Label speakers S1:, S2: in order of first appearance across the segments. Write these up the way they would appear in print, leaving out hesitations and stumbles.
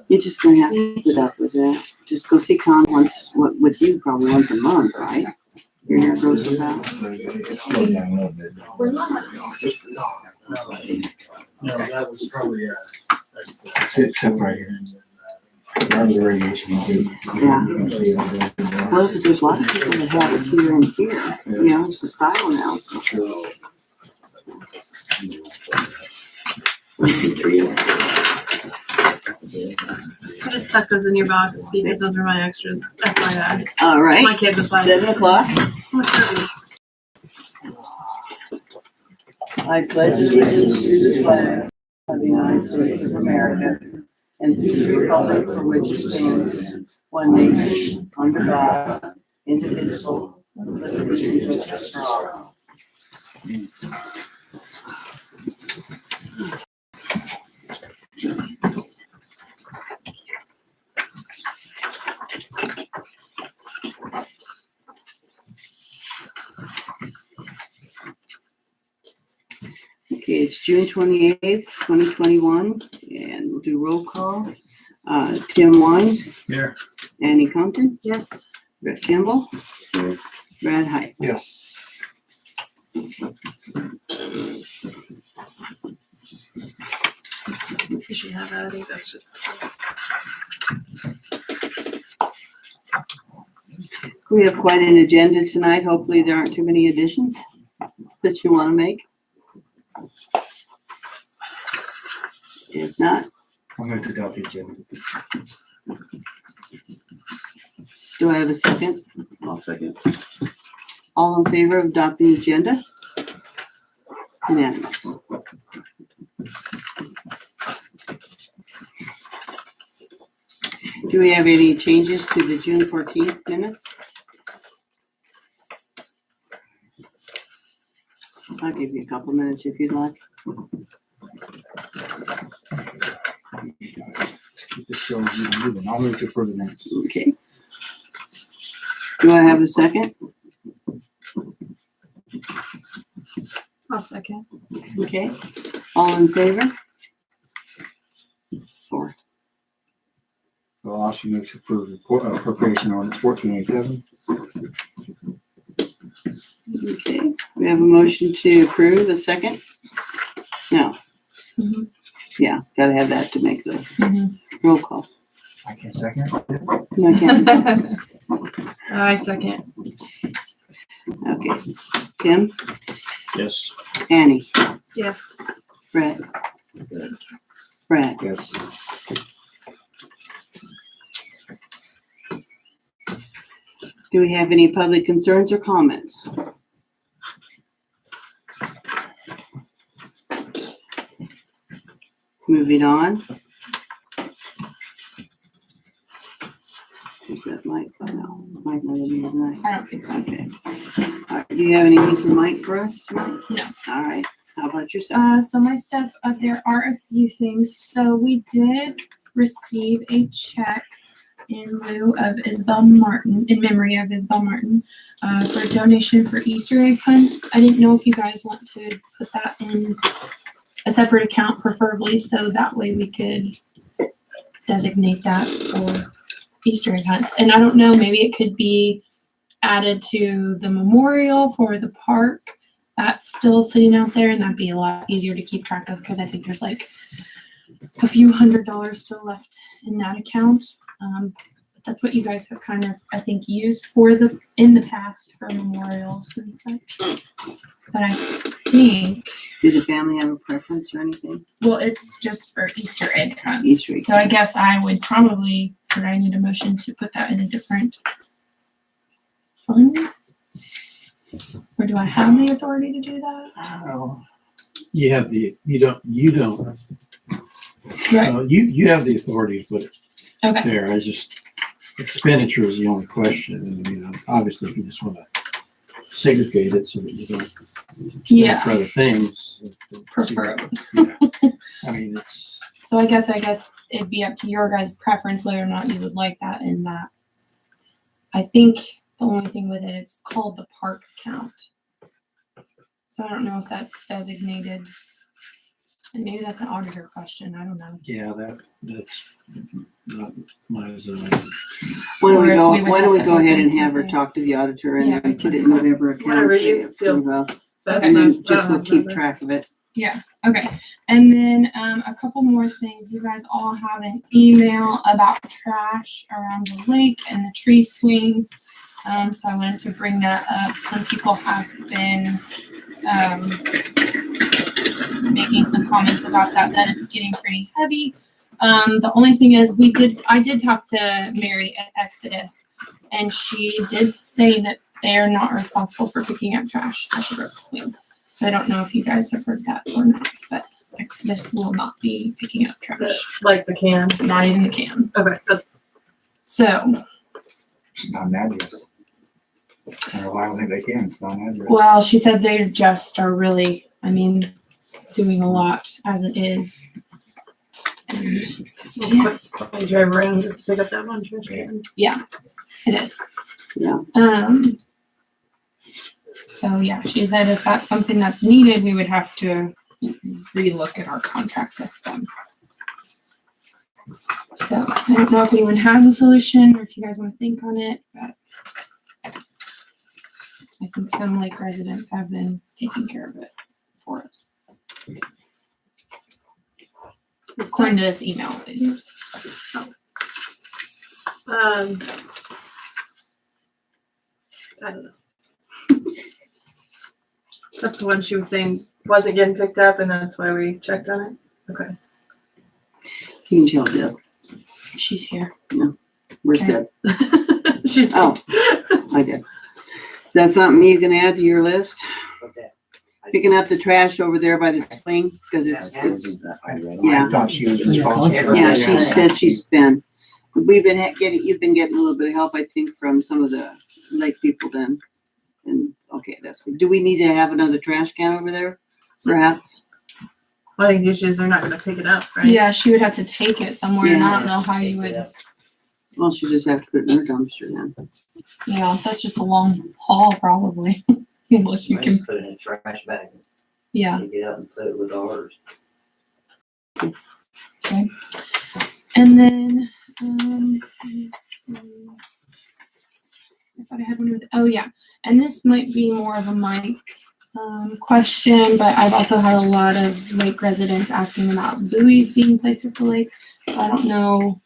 S1: You're just gonna have to put up with that. Just go see Con with you probably once a month, right? Your hair grows without.
S2: No, that was probably
S3: Except right here. That was radiation.
S1: Yeah. Well, there's a lot of people that have it here and here. You know, it's the style now. So. 1, 2, 3.
S4: I just stuck those in your box because those are my extras. FYI.
S1: All right.
S4: My kid was like,
S1: 7 o'clock.
S4: what's this?
S1: I pledge allegiance to the flag of the United States of America and to the republic for which it stands, one nation, under God, indivisible, with liberty and justice for all. Okay, it's June 28th, 2021, and we'll do roll call. Tim Wines.
S2: Here.
S1: Annie Compton.
S4: Yes.
S1: Brett Campbell. Brad Height.
S3: Yes.
S4: You should have that. I think that's just.
S1: We have quite an agenda tonight. Hopefully there aren't too many additions that you want to make. If not,
S3: I'm going to adopt the agenda.
S1: do I have a second?
S3: I'll second.
S1: All in favor of adopting the agenda? Unanimous. Do we have any changes to the June 14th minutes? I'll give you a couple minutes if you'd like.
S3: Just keep this show moving. I'll move to approve the minutes.
S1: Okay. Do I have a second?
S4: I'll second.
S1: Okay. All in favor? 4.
S3: I'll also move to approve the appropriation ordinance 1487.
S1: Okay. We have a motion to approve. A second? No.
S4: Mhm.
S1: Yeah, gotta have that to make the
S4: Mhm.
S1: roll call.
S3: I can second.
S1: No, I can't.
S4: I second.
S1: Okay. Tim?
S3: Yes.
S1: Annie?
S4: Yes.
S1: Brett? Brad?
S3: Yes.
S1: Do we have any public concerns or comments? Moving on. Is that Mike? No, Mike not in here tonight.
S4: I don't think so.
S1: Okay. All right, do you have anything for Mike for us?
S4: No.
S1: All right. How about yourself?
S5: So my stuff, there are a few things. So we did receive a check in lieu of Isabel Martin, in memory of Isabel Martin, for a donation for Easter egg hunts. I didn't know if you guys want to put that in a separate account preferably, so that way we could designate that for Easter egg hunts. And I don't know, maybe it could be added to the memorial for the park. That's still sitting out there, and that'd be a lot easier to keep track of because I think there's like a few $100 still left in that account. But that's what you guys have kind of, I think, used for in the past for memorials and such. But I think,
S1: Do the family have a preference or anything?
S5: well, it's just for Easter egg hunts.
S1: Easter egg
S5: So I guess I would probably, or I need a motion to put that in a different fund? Or do I have the authority to do that?
S2: You have the, you don't,
S5: Right.
S2: you have the authority to put it
S5: Okay.
S2: there. I just, expenditure is the only question. And, you know, obviously if you just want to segregate it so that you don't spend
S5: Yeah.
S2: for other things.
S5: Preferably.
S2: Yeah. I mean, it's,
S5: So I guess it'd be up to your guys' preference whether or not you would like that in that. I think the only thing with it, it's called the park account. So I don't know if that's designated And maybe that's an auditor question, I don't know.
S2: Yeah, that's not my zone.
S1: Why don't
S5: Or
S1: we
S5: if
S1: go,
S5: we would
S1: why don't
S5: have
S1: we
S5: to
S1: go ahead and
S5: open
S1: have her
S5: something.
S1: talk to the auditor and
S5: Yeah,
S1: then
S5: we
S1: put
S5: can.
S1: it in whatever account.
S4: Whatever
S1: they
S4: you feel
S1: approve of.
S4: Best
S1: And
S4: of-
S1: then just
S4: I don't
S1: we'll
S4: have
S1: keep
S4: numbers.
S1: track of it.
S5: Yeah, okay. And then a couple more things. You guys all have an email about trash around the lake and the tree swing. So I wanted to bring that up. Some people have been making some comments about that it's getting pretty heavy. The only thing is I did talk to Mary at Exodus, and she did say that they are not responsible for picking up trash at the road swing. So I don't know if you guys have heard that or not, but Exodus will not be picking up trash,
S4: Like the can.
S5: not even the can.
S4: Okay, that's
S5: So,
S3: It's not an address. I don't think they can, it's not an address.
S5: well, she said they just are really, doing a lot as it is. And
S4: I drive around just to pick up that one trash can.
S5: it is.
S1: Yeah.
S5: So yeah, she said if that's something that's needed, we would have to relook at our contract with them. So I don't know if anyone has a solution or if you guys want to think on it, but I think some lake residents have been taking care of it for us. According to this email, at least.
S4: I don't know. That's the one she was saying wasn't getting picked up, and that's why we checked on it. Okay.
S1: You can tell Deb.
S5: She's here.
S1: Where's
S5: Okay.
S1: Deb?
S4: She's
S1: Oh. I did. Is that something you can add to your list?
S6: What's that?
S1: Picking up the trash over there by the swing, because it's, Yeah.
S3: I thought she was responsible.
S1: yeah, she said she's been, you've been getting a little bit of help, I think, from some of the lake people then. And, okay, that's good. Do we need to have another trash can over there, perhaps?
S4: Well, I think the issue is they're not gonna pick it up, right?
S5: Yeah, she would have to take it somewhere, and I don't know how you
S6: Take it
S5: would.
S6: up.
S1: Well, she'll just have to put it in her dumpster then.
S5: Yeah, that's just a long haul, probably. Unless you
S6: I
S5: can.
S6: just put it in a trash bag,
S5: Yeah.
S6: take it up and put it with ours.
S5: And then, let me see. I thought I had one with, oh yeah, and this might be more of a Mike question, but I've also had a lot of lake residents asking about buoys being placed at the lake. I don't know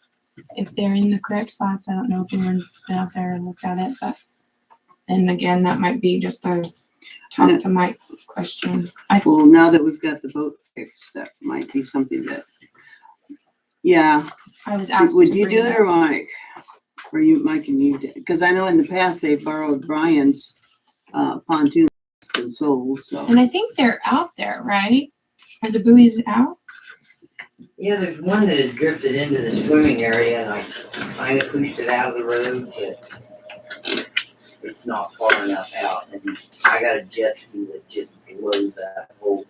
S5: if they're in the correct spots. I don't know if anyone's been out there and looked at it, but, and again, that might be just a talk to Mike question.
S1: Well, now that we've got the boat fixed, that might be something that, yeah.
S5: I was asked
S1: Would
S5: to
S1: you
S5: bring
S1: do it
S5: up.
S1: or Mike? Or you, Mike and you did? Because I know in the past they borrowed Brian's pontoon and sold, so.
S5: And I think they're out there, right? Are the buoys out?
S6: Yeah, there's one that had drifted into the swimming area and I kinda pushed it out of the road, but it's not far enough out. And I got a jet ski that just blows that whole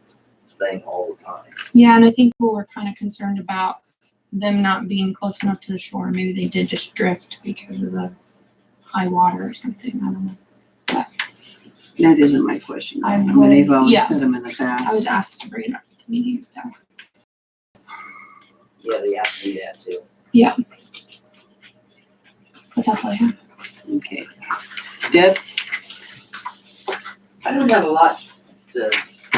S6: thing all the time.
S5: Yeah, and I think people were kind of concerned about them not being close enough to the shore. Maybe they did just drift because of the high water or something. I don't know.
S1: That isn't my question.
S5: I
S1: mean, they've
S5: was-
S1: always
S5: yeah.
S1: said them in the
S5: I
S1: past.
S5: was asked to bring it up at the meeting, so.
S6: Yeah, they have to do that too.
S5: But that's all I have.
S1: Okay. Deb?
S6: I don't have a lot to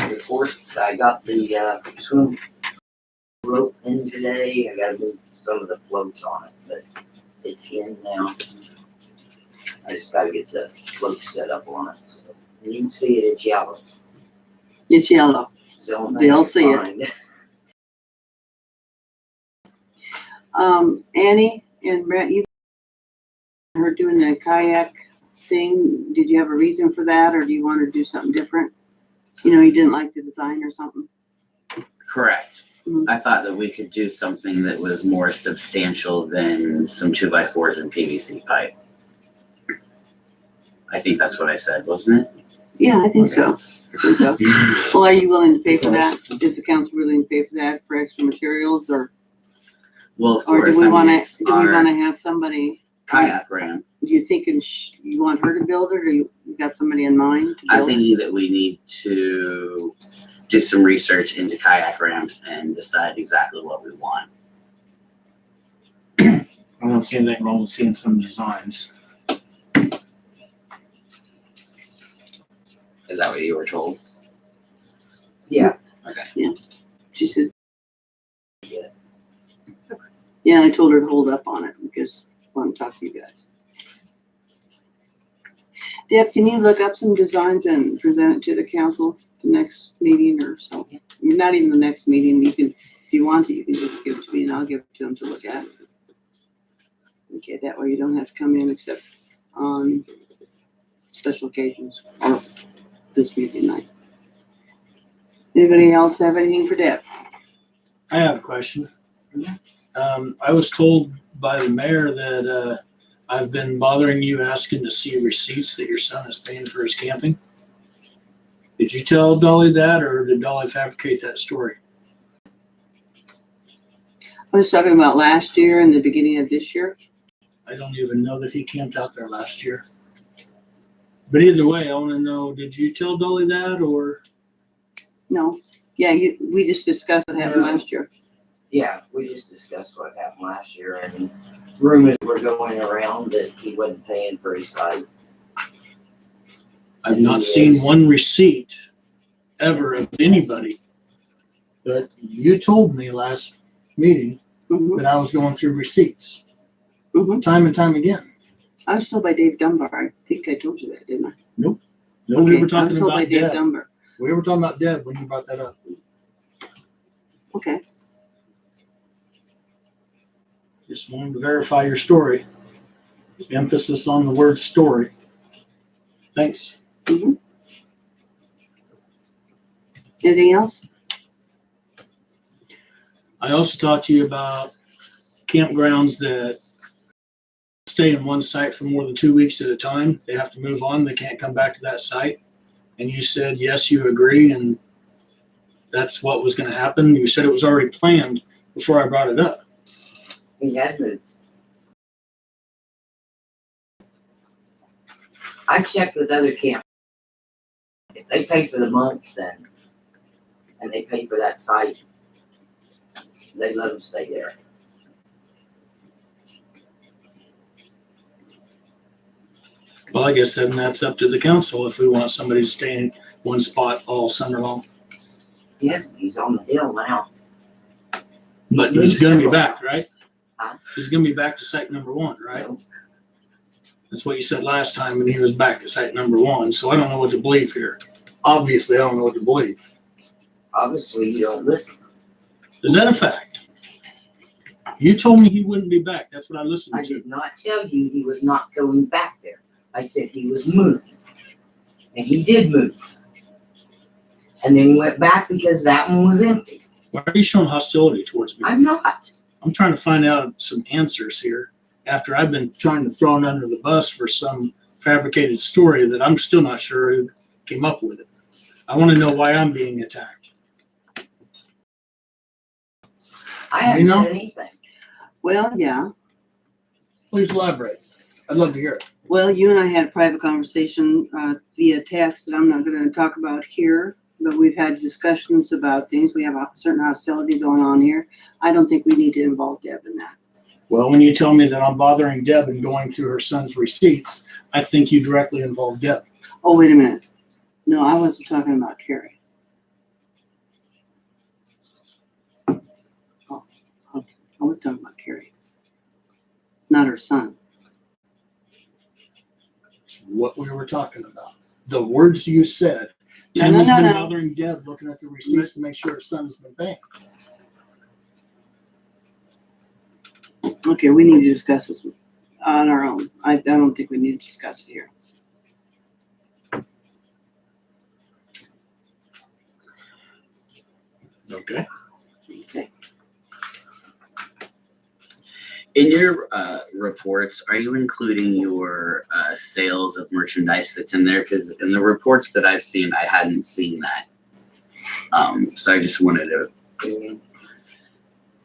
S6: report. I got the swim rope in today. I gotta move some of the floats on it, but it's in now. I just gotta get the floats set up on it. So you can see it, it's yellow.
S1: It's yellow.
S6: It's the only thing
S1: They'll
S6: I can
S1: see it.
S6: find.
S1: Annie and Brett, you heard doing the kayak thing. Did you have a reason for that, or do you want to do something different? You know, you didn't like the design or something?
S7: Correct.
S1: Mhm.
S7: I thought that we could do something that was more substantial than some 2x4s and PVC pipe. I think that's what I said, wasn't it?
S1: Yeah, I think so. I think so. Well, are you willing to pay for that? Is the council willing to pay for that for extra materials, or
S7: Well, of
S1: or
S7: course,
S1: do we
S7: I mean,
S1: want
S7: it's
S1: to
S7: our
S1: have somebody?
S7: kayak ramp.
S1: You thinking you want her to build it, or you got somebody in mind to
S7: I
S1: build it?
S7: think that we need to do some research into kayak ramps and decide exactly what we want.
S8: I don't see anything wrong with seeing some designs.
S7: Is that what you were told?
S6: Yeah,
S1: She said,
S6: Yeah.
S1: yeah, I told her to hold up on it because I want to talk to you guys. Deb, can you look up some designs and present it to the council the next meeting or so? Not even the next meeting, you can, if you want to, you can just give it to me and I'll give it to them to look at. Okay, that way you don't have to come in except on special occasions or this meeting night. Anybody else have anything for Deb?
S8: I have a question. I was told by the mayor that, I've been bothering you asking to see receipts that your son is paying for his camping. Did you tell Dolly that, or did Dolly fabricate that story?
S1: I was talking about last year and the beginning of this year.
S8: I don't even know that he camped out there last year. But either way, I want to know, did you tell Dolly that, or?
S1: No, yeah, we just discussed what happened last year.
S6: yeah, we just discussed what happened last year, and rumors were going around that he wasn't paying for his site.
S8: I've not seen one receipt ever of anybody. But you told me last meeting
S1: Mhm,
S8: that I was going through receipts,
S1: mhm.
S8: time and time again.
S1: I was told by Dave Dunbar. I think I told you that, didn't I?
S8: No, we
S1: Okay,
S8: were
S1: I
S8: talking
S1: was told by
S8: about
S1: Dave
S8: Deb.
S1: Dunbar.
S8: We were talking about Deb when you brought that up.
S1: Okay,
S8: Just wanted to verify your story. Emphasis on the word story. Thanks.
S1: anything else?
S8: I also talked to you about campgrounds that stay in one site for more than 2 weeks at a time. They have to move on. They can't come back to that site. And you said, yes, you agree. And that's what was going to happen. You said it was already planned before I brought it up.
S6: He had moved. I checked with other camp. If they pay for the month, then, and they pay for that site, they let them stay there.
S8: Well, I guess then that's up to the council if we want somebody to stay in one spot all summer long.
S6: Yes, he's on the hill now.
S8: But he's going to be back, right?
S6: Huh?
S8: He's going to be back to site number one, right?
S6: No,
S8: That's what you said last time, and he was back at site number one. So I don't know what to believe here. Obviously, I don't know what to believe.
S6: obviously you don't listen.
S8: Is that a fact? You told me he wouldn't be back. That's what I
S6: I
S8: listened to.
S6: did not tell you he was not going back there. I said he was moving. And he did move. And then he went back because that one was empty.
S8: Why are you showing hostility towards me?
S6: I'm not.
S8: I'm trying to find out some answers here after I've been trying to throw it under the bus for some fabricated story that I'm still not sure who came up with it. I want to know why I'm being attacked.
S6: I haven't
S8: know?
S6: said anything.
S1: Well, yeah.
S8: Please elaborate. I'd love to hear it.
S1: Well, you and I had a private conversation via text that I'm not going to talk about here, but we've had discussions about things. We have a certain hostility going on here. I don't think we need to involve Deb in that.
S8: Well, when you tell me that I'm bothering Deb and going through her son's receipts, I think you directly involved Deb.
S1: Oh, wait a minute. No, I wasn't talking about Carrie. Oh, okay. I was talking about Carrie, not her son.
S8: It's what we were talking about. The words you said.
S1: No,
S8: Tim
S1: no,
S8: has
S1: no,
S8: been
S1: no.
S8: bothering Deb looking at the receipts to make sure her son has been paying.
S1: Okay, we need to discuss this on our own. I don't think we need to discuss it here.
S8: Okay.
S1: Okay.
S7: In your reports, are you including your sales of merchandise that's in there? Because in the reports that I've seen, I hadn't seen that. So I just wanted to,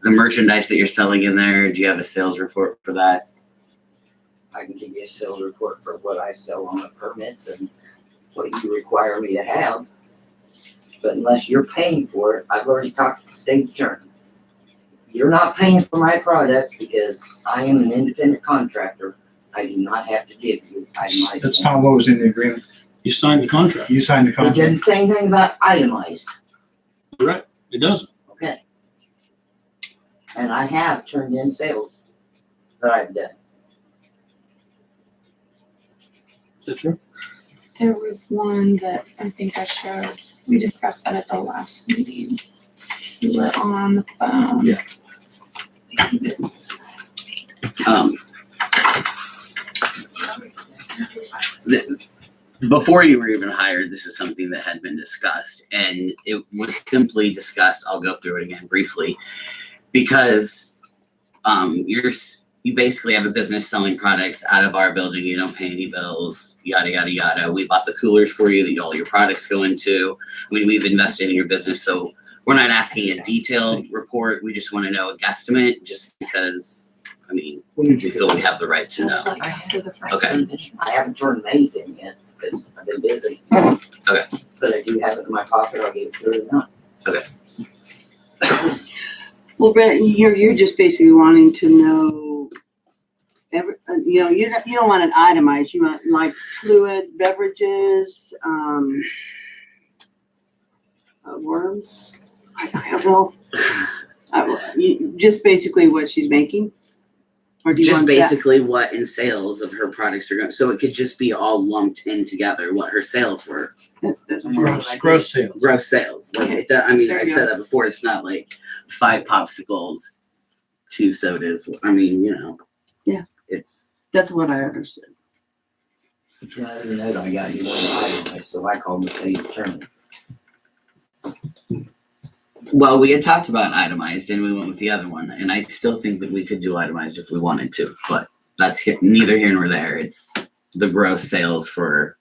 S7: the merchandise that you're selling in there, do you have a sales report for that?
S6: I can give you a sales report for what I sell on the permits and what you require me to have. But unless you're paying for it, I've already talked to the state attorney. You're not paying for my product because I am an independent contractor. I do not have to give you itemized.
S3: That's not what was in the agreement.
S8: You signed the contract.
S3: You signed the
S6: It doesn't
S3: contract.
S6: say anything about itemized,
S8: You're right. It doesn't.
S6: okay? And I have turned in sales that I've done.
S8: Is that true?
S5: There was one that I think I showed. We discussed that at the last meeting. We were on the phone.
S8: Yeah.
S7: Before you were even hired, this is something that had been discussed, and it was simply discussed. I'll go through it again briefly, because you basically have a business selling products out of our building. You don't pay any bills, yada yada yada. We bought the coolers for you that all your products go into. I mean, we've invested in your business, so we're not asking a detailed report. We just want to know a guesstimate, just because. I mean, we feel we have the right to
S5: That
S7: know.
S5: was like after the first
S7: Okay.
S5: revision.
S6: I haven't turned these in yet because I've been busy. Okay. But I do have it in my pocket. I'll give it to her now.
S1: Well, Brett, you're just basically wanting to know you don't want it itemized. You want like fluid beverages, worms. I don't know. Just basically what she's making? Or do you
S7: Just
S1: want that?
S7: basically what in sales of her products are going. So it could just be all lumped in together what her sales were.
S1: That's what you want.
S2: Gross sales.
S7: Gross sales. Like I mean,
S1: There
S7: I've
S1: you
S7: said
S1: go.
S7: that before. It's not like 5 popsicles, 2 sodas. I mean,
S1: Yeah.
S7: It's
S1: That's what I understood.
S6: The other note I got, you wanted itemized, so I called the state attorney.
S7: well, we had talked about itemized, and we went with the other one, and I still think that we could do itemized if we wanted to, but that's neither here nor there. It's the gross sales for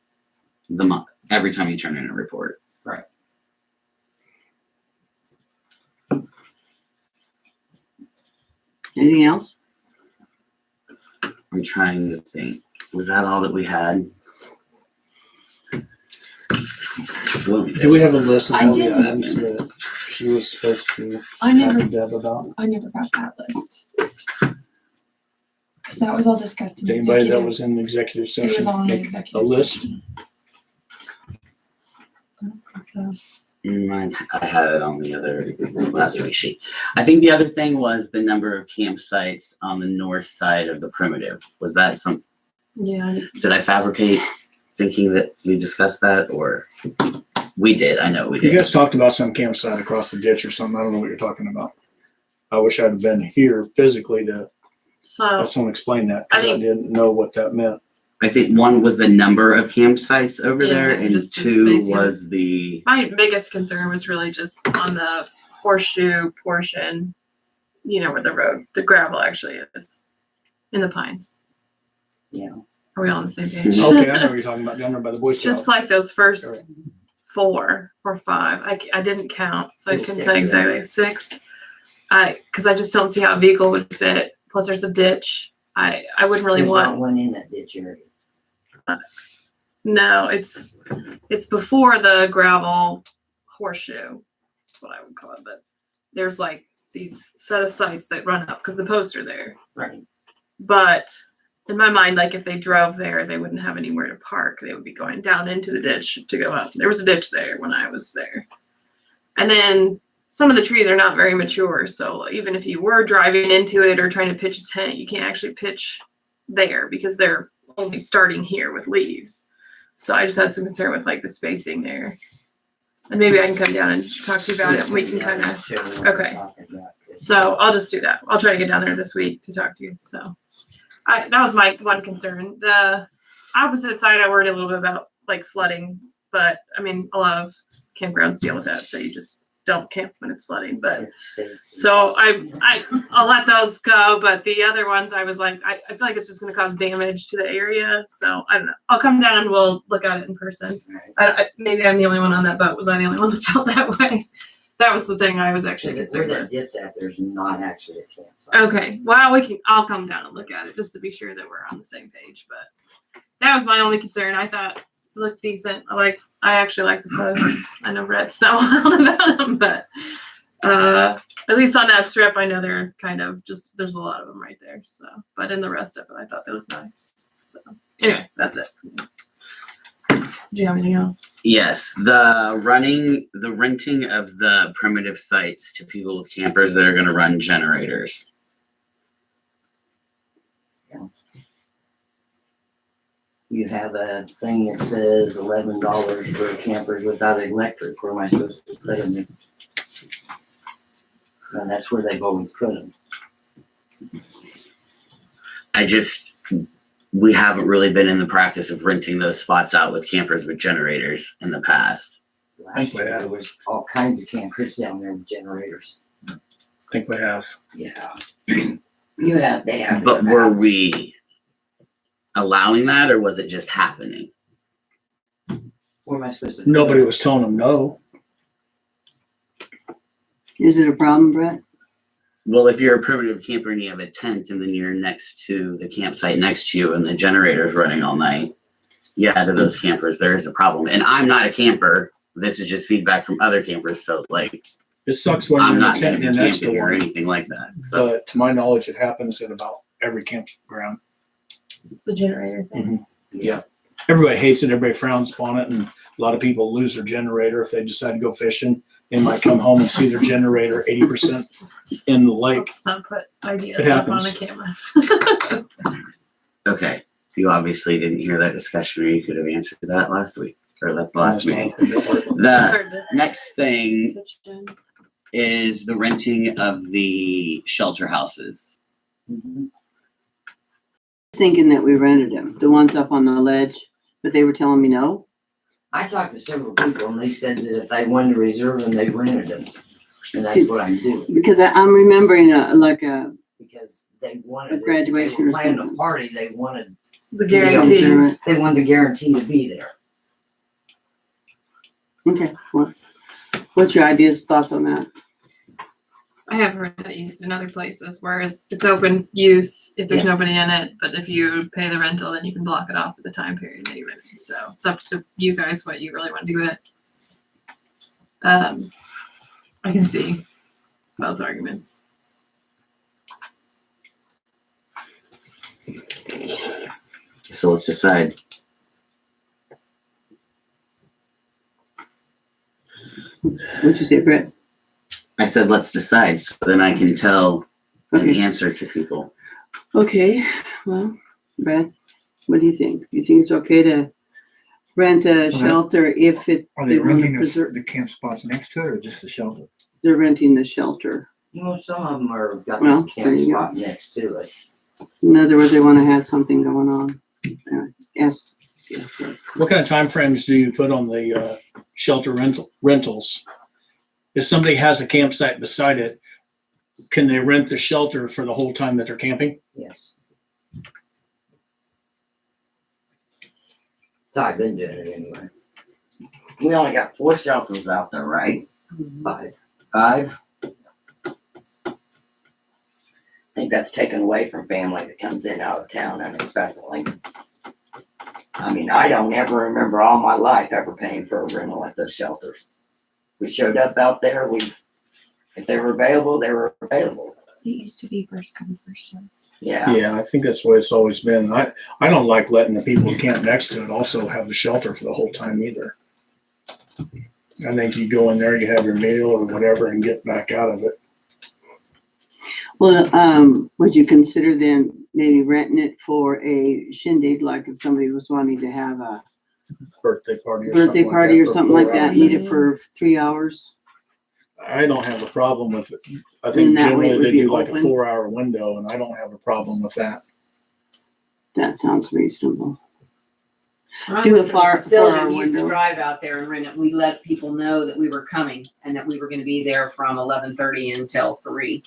S7: the month every time you turn in a report.
S1: Anything else?
S7: I'm trying to think. Was that all that we had?
S2: Do we have a list of
S5: I
S2: all the
S5: didn't.
S2: items that she was supposed to
S5: I
S2: talk
S5: never
S2: to Deb about?
S5: got that list. Cause that was all discussed in
S8: Anybody that
S5: executive.
S8: was in the executive
S5: It was
S8: session,
S5: all in
S8: make
S5: executive.
S8: a list.
S5: session. So,
S7: I had it on the other last week sheet. I think the other thing was the number of campsites on the north side of the primitive. Was that some?
S4: Yeah.
S7: Did I fabricate thinking that we discussed that, or we did? I know we
S8: You
S7: did.
S8: guys talked about some campsite across the ditch or something. I don't know what you're talking about. I wish I'd have been here physically to
S4: So
S8: have someone explain that, because
S4: I
S8: I
S4: think-
S8: didn't know what that meant.
S7: I think one was the number of campsites over
S4: Yeah,
S7: there, and
S4: just the
S7: 2
S4: spacing.
S7: was the.
S4: my biggest concern was really just on the horseshoe portion, where the gravel actually is in the pines.
S6: Yeah.
S4: Are we all on the same page?
S8: Okay, I know what you're talking about down there by the Boy Scout.
S4: Just like those first 4 or 5. I didn't count, so I
S6: There's
S4: couldn't
S6: 6,
S4: say exactly. 6. Because I just don't see how a vehicle would fit. Plus, there's a ditch. I wouldn't really
S6: There's
S4: want.
S6: not one in that ditch area.
S4: No, it's before the gravel horseshoe. That's what I would call it. But there's like these set of sites that run up because the posts are there.
S6: Right.
S4: But in my mind, like if they drove there, they wouldn't have anywhere to park. They would be going down into the ditch to go up. There was a ditch there when I was there. And then some of the trees are not very mature. So even if you were driving into it or trying to pitch a tent, you can't actually pitch there because they're only starting here with leaves. So I just had some concern with like the spacing there. And maybe I can come down and talk to you about it. And we can kind of. Okay. So I'll just do that. I'll try to get down there this week to talk to you. So that was my one concern. The opposite side, I worried a little bit about like flooding, but I mean, a lot of campgrounds deal with that. So you just don't camp when it's flooding, but so I'll let those go. But the other ones, I was like, I feel like it's just going to cause damage to the area. So I don't know. I'll come down and we'll look at it in person. Maybe I'm the only one on that boat. Was I the only one that felt that way? That was the thing I was actually
S6: Because where
S4: concerned
S6: that
S4: with.
S6: dip's at, there's not actually a campsite.
S4: Okay. Well, I'll come down and look at it just to be sure that we're on the same page. But that was my only concern. I thought look decent. I actually like the posts. I know Brett's not wild about them, but at least on that strip, I know they're kind of just, there's a lot of them right there. So, but in the rest of it, I thought they looked nice. So anyway, that's it. Do you have anything else?
S7: Yes, the renting of the primitive sites to people with campers that are gonna run generators.
S6: You have a thing that says $11 for campers without electric. Where am I supposed to put them? And that's where they've always put them.
S7: We haven't really been in the practice of renting those spots out with campers with generators in the past.
S6: Last year, there was all kinds of campers down there with generators.
S3: I think we have.
S6: Yeah. You have, they have.
S7: But were we allowing that, or was it just happening?
S6: Where am I supposed to?
S8: Nobody was telling them no.
S1: Is it a problem, Brett?
S7: Well, if you're a primitive camper and you have a tent and then you're next to the campsite next to you and the generator's running all night, yeah, to those campers, there is a problem. And I'm not a camper. This is just feedback from other campers. So, like,
S8: It sucks when
S7: I'm
S8: you're in a
S7: not
S8: tent
S7: going to
S8: and
S7: be
S8: you're next to
S7: camping or
S8: one.
S7: anything like that. So,
S8: But to my knowledge, it happens at about every campground.
S4: The generator thing.
S8: Yeah. Everybody hates it. Everybody frowns upon it. And a lot of people lose their generator if they decide to go fishing. They might come home and see their generator 80% in the lake.
S4: Let's not put ideas
S8: It
S4: up on
S8: happens.
S4: a camera.
S7: okay. You obviously didn't hear that discussion, or you could have answered that last week or that last meeting. The
S4: Heard it.
S7: next thing
S4: Kitchen.
S7: is the renting of the shelter houses.
S6: Mhm.
S1: Thinking that we rented them, the ones up on the ledge, but they were telling me no.
S6: I talked to several people and they said that if they wanted to reserve them, they rented them. And that's what I'm doing.
S1: Because I'm remembering a
S6: Because they wanted.
S1: A graduation
S6: They were
S1: or
S6: planning
S1: something.
S6: a party, they wanted,
S4: The
S6: Yeah.
S4: guarantee.
S6: they wanted the guarantee to be there.
S1: Okay, what's your ideas, thoughts on that?
S4: I have heard that used in other places, whereas it's open use if there's nobody in it, but if you pay the rental, then you can block it off for the time period that you rent it. So it's up to you guys what you really want to do with it. I can see both arguments.
S7: So let's decide.
S1: What'd you say, Brett?
S7: I said, let's decide, so then I can tell an
S1: Okay.
S7: answer to people.
S1: Okay, well, Brett, what do you think? Do you think it's okay to rent a shelter if
S3: Are
S1: they
S3: they
S1: want to
S3: renting
S1: preserve?
S3: the camp spots next to it or just the shelter?
S1: They're renting the shelter.
S6: You know, some of them are got
S1: Well,
S6: the
S1: there
S6: camp
S1: you go.
S6: spot next to it.
S1: In other words, they want to have something going on. Yes, Brett.
S8: What kind of time frames do you put on the shelter rentals? If somebody has a campsite beside it, can they rent the shelter for the whole time that they're camping?
S6: Yes. So I've been doing it anyway. We only got 4 shelters out there, right? 5. I think that's taken away from family that comes in out of town unexpectedly. I mean, I don't ever remember all my life ever paying for a rental at those shelters. We showed up out there, if they were available, they were available.
S5: It used to be first come, first served.
S6: Yeah.
S8: Yeah, I think that's the way it's always been. I don't like letting the people who camp next to it also have the shelter for the whole time either. I think you go in there, you have your meal or whatever and get back out of it.
S1: Well, would you consider then maybe renting it for a shindig, like if somebody was wanting to have a
S8: Birthday party or
S1: birthday
S8: something
S1: party or
S8: for
S1: something like
S8: 4
S1: that,
S8: hours.
S1: need it for 3 hours?
S8: I don't have a problem with it. I
S1: And
S8: think
S1: that way it
S8: generally
S1: would
S8: they
S1: be
S8: do like a
S1: open.
S8: 4-hour window and I don't have a problem with that.
S1: That sounds reasonable.
S9: When
S1: Do
S9: I
S1: a
S9: was in the
S1: 4-hour
S9: facility, we used to
S1: window.
S9: drive out there and rent it. We let people know that we were coming and that we were gonna be there from 11:30 until 3.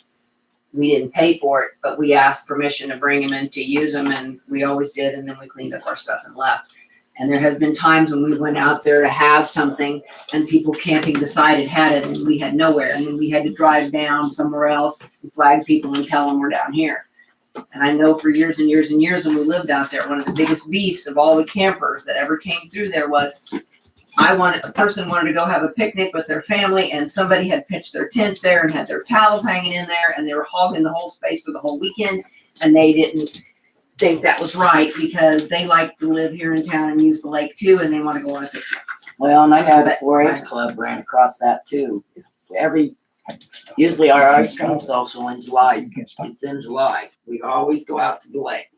S9: We didn't pay for it, but we asked permission to bring them in to use them, and we always did, and then we cleaned up our stuff and left. And there has been times when we went out there to have something and people camping beside it had it and we had nowhere, and then we had to drive down somewhere else and flag people and tell them we're down here. And I know for years and years and years when we lived out there, one of the biggest beefs of all the campers that ever came through there was a person wanted to go have a picnic with their family and somebody had pitched their tent there and had their towels hanging in there and they were hogging the whole space for the whole weekend. And they didn't think that was right because they like to live here in town and use the lake too and they want to go on a picnic.
S6: Well, and I know that 4-H club ran across that too. Usually our ice cream social in July is in July. We always go out to the lake.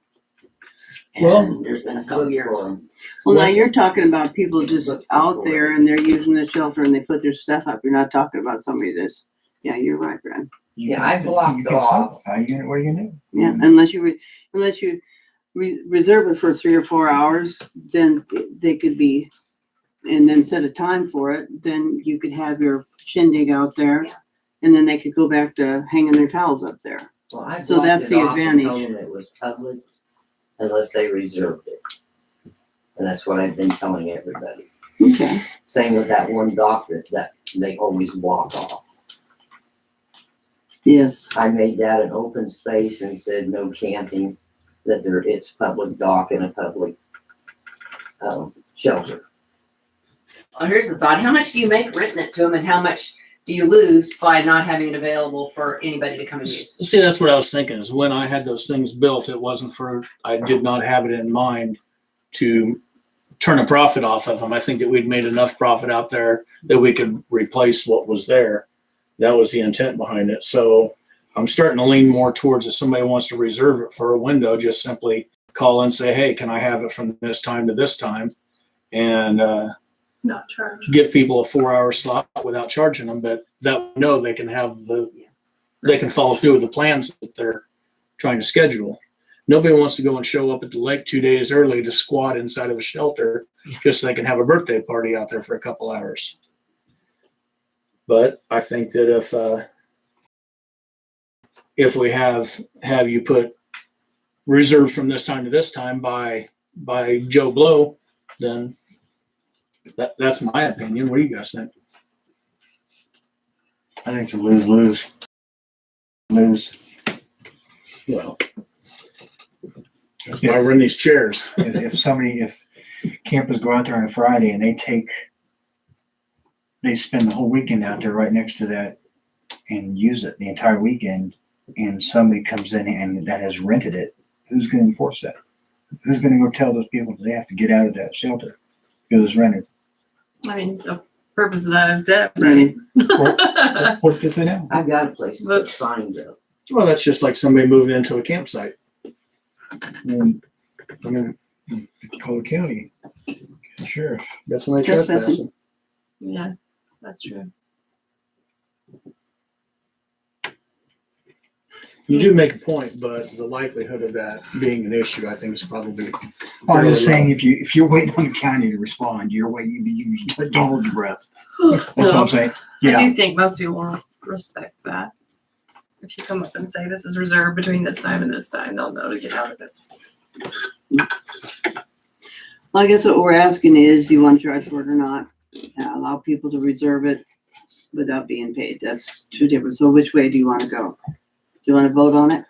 S8: Well-
S6: And there's been a couple years.
S1: Well, now you're talking about people just out there and they're using the shelter and they put their stuff up. You're not talking about somebody that's, yeah, you're right, Brad.
S6: Yeah, I blocked it off.
S3: What are you gonna do?
S1: Yeah, unless you reserve it for 3 or 4 hours, then they could be, and then set a time for it, then you could have your shindig out there.
S9: Yeah.
S1: And then they could go back to hanging their towels up there.
S6: Well, I
S1: So
S6: blocked
S1: that's
S6: it
S1: the
S6: off and told
S1: advantage.
S6: them it was public unless they reserved it. And that's what I've been telling everybody.
S1: Okay.
S6: Same with that one dock that they always block off.
S1: Yes.
S6: I made that an open space and said no camping, that it's public dock and a public, shelter.
S9: Well, here's the thought. How much do you make renting it to them and how much do you lose by not having it available for anybody to come and use?
S8: See, that's what I was thinking, is when I had those things built, it wasn't I did not have it in mind to turn a profit off of them. I think that we'd made enough profit out there that we could replace what was there. That was the intent behind it. So I'm starting to lean more towards if somebody wants to reserve it for a window, just simply call and say, hey, can I have it from this time to this time? And
S4: Not charged.
S8: give people a 4-hour slot without charging them, but that no, they can they can follow through with the plans that they're trying to schedule. Nobody wants to go and show up at the lake 2 days early to squat inside of a shelter just so they can have a birthday party out there for a couple hours. But I think that if we have you put reserved from this time to this time by Joe Blow, then that's my opinion. What do you guys think?
S3: I think it's a lose-lose. Lose.
S8: Well, that's why we're in these chairs.
S3: If campers go out there on a Friday and they spend the whole weekend out there right next to that and use it the entire weekend, and somebody comes in and that has rented it, who's going to enforce that? Who's going to go tell those people that they have to get out of that shelter because it's rented?
S4: I mean, the purpose of that is debt, right?
S3: What does it now?
S6: I've got a place to put signs up.
S8: Well, that's just like somebody moving into a campsite. I mean,
S3: Call the county. Sure.
S8: that's when they
S1: Trespassing.
S8: trespassing.
S4: Yeah, that's true.
S8: You do make a point, but the likelihood of that being an issue, I think, is probably.
S3: I'm just
S8: fairly
S3: saying, if you're waiting on the county to respond, you're waiting, you don't hold your breath. That's all
S4: Still,
S3: I'm saying.
S4: I
S3: Yeah.
S4: do think most people will respect that. If you come up and say this is reserved between this time and this time, they'll know to get out of it.
S1: Well, I guess what we're asking is, do you want to charge for it or not? Allow people to reserve it without being paid. That's two different. So which way do you want to go? Do you want to vote on it?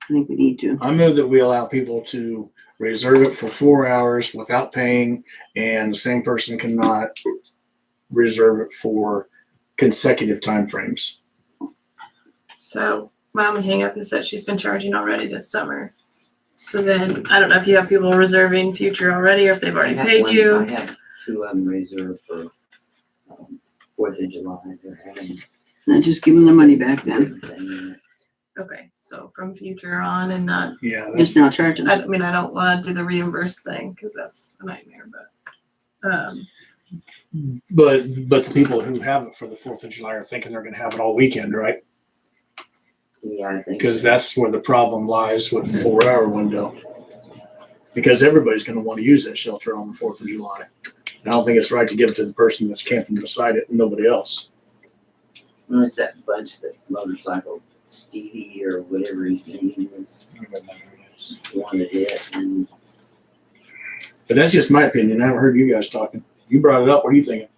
S1: I think we need to.
S8: I move that we allow people to reserve it for 4 hours without paying, and the same person cannot reserve it for consecutive timeframes.
S4: So my only hang up is that she's been charging already this summer. So then, I don't know if you have people reserving future already or if they've already paid
S6: I
S4: you.
S6: have 2 of them reserved for 4th of July. They're having
S1: Now just give them the money back then.
S6: everything.
S4: Okay, so from future on and not,
S8: Yeah,
S1: Just not charge them.
S4: I mean, I don't want to do the reimburse thing because that's a nightmare, but,
S8: but the people who have it for the 4th of July are thinking they're going to have it all weekend, right?
S6: Yeah, I think.
S8: Because
S6: so.
S8: that's where the problem lies with the 4-hour window. Because everybody's going to want to use that shelter on the 4th of July. I don't think it's right to give it to the person that's camping beside it and nobody else.
S6: And it's that bunch that motorcycle Stevie or whatever his name is wanted it, and
S8: But that's just my opinion. I haven't heard you guys talking. You brought it up. What are you thinking?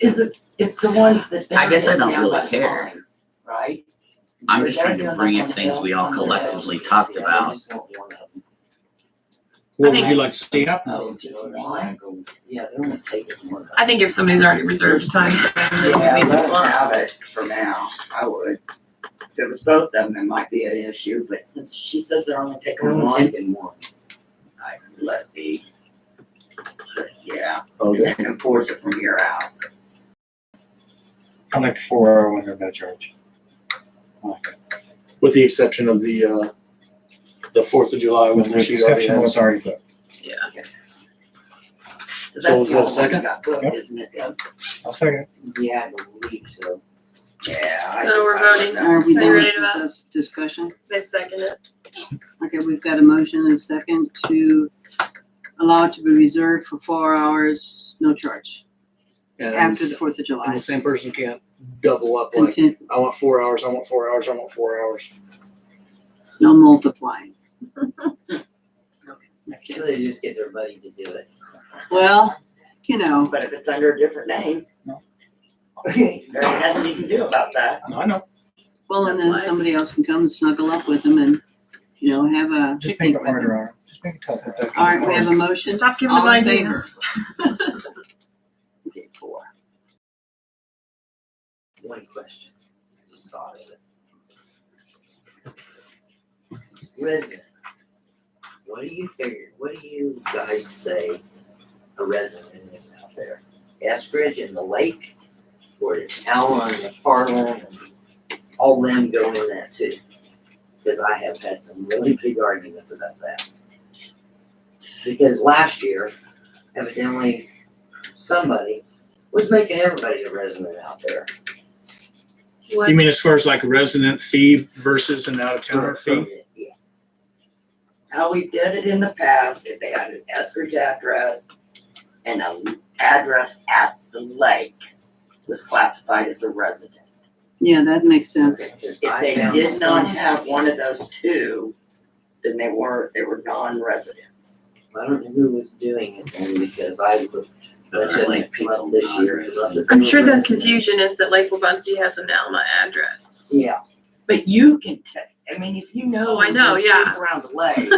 S6: it's the ones that.
S7: I guess I don't
S6: down
S7: really
S6: by the
S7: care.
S6: pines. right?
S7: I'm just trying to bring up things we all collectively talked about.
S8: What
S4: think-
S8: would you like to see happen?
S6: Oh, just one? Yeah, they're only taking one.
S4: I think if somebody's already reserved time for them,
S10: Yeah,
S4: then maybe
S10: let them
S4: one.
S10: have it for now, I would. If it was both of them, it might be an issue, but since she says they're only
S6: They're
S10: taking
S6: only
S10: one,
S6: taking one.
S10: I would let it be. But yeah,
S6: Okay.
S10: and enforce it from here out.
S3: I like the 4 hour when they're no charge. I like that.
S8: With the exception of the 4th of July
S3: With
S8: when
S3: the
S8: she already
S3: exception of what's
S8: has.
S3: already booked.
S4: Yeah.
S10: 'Cause
S8: So
S10: that's
S8: is
S10: the
S8: that a
S10: only one
S8: second?
S10: that got booked,
S3: Yep.
S10: isn't it?
S3: I'll second it.
S6: Yeah, I believe so.
S10: Yeah. I
S4: So
S10: just-
S4: we're
S10: I let
S4: voting.
S10: them-
S1: Are we
S4: So you
S1: done
S4: ready
S1: with
S4: to vote?
S1: this discussion?
S4: They've seconded it.
S1: Okay, we've got a motion and a second to allow it to be reserved for 4 hours, no charge,
S8: And
S1: after the 4th of
S8: and
S1: July.
S8: the same person can't double up like,
S1: Content,
S8: I want 4 hours, I want 4 hours, I want 4 hours.
S1: no multiplying.
S6: So they just get their buddy to do it.
S1: Well, you know,
S10: But if it's under a different name.
S3: No.
S10: There ain't nothing you can do about that.
S3: I know.
S1: well, and then somebody else can come and snuggle up with them and, you know, have a
S3: Just make
S1: picnic
S3: it
S1: with
S3: harder
S1: them.
S3: on her. Just make it tougher.
S1: All right, we have a motion.
S4: Stop giving them
S1: All in
S4: ideas.
S1: Okay, 4.
S6: One question. I just thought of it. Resident. What do you guys say a resident is out there? Eskridge and the lake? Or is Alma and McFarland and all them go in that too? Because I have had some really big arguments about that. Because last year, evidently, somebody was making everybody a resident out there.
S8: You mean as far as like resident fee versus an out of towner fee?
S6: Yeah.
S10: How we did it in the past, if they had an Eskridge address and an address at the lake, was classified as a resident.
S1: Yeah, that makes sense.
S10: If they did not have one of those two, then they were non-residents.
S6: I don't know who was doing it then because I looked, but
S7: Like
S6: like people this year.
S4: I'm sure the confusion is that Lake Wabunsee has an Alma address.
S6: Yeah.
S10: But you can I mean, if you know.
S4: Oh, I know,
S10: the
S4: yeah.
S10: streets around the lake,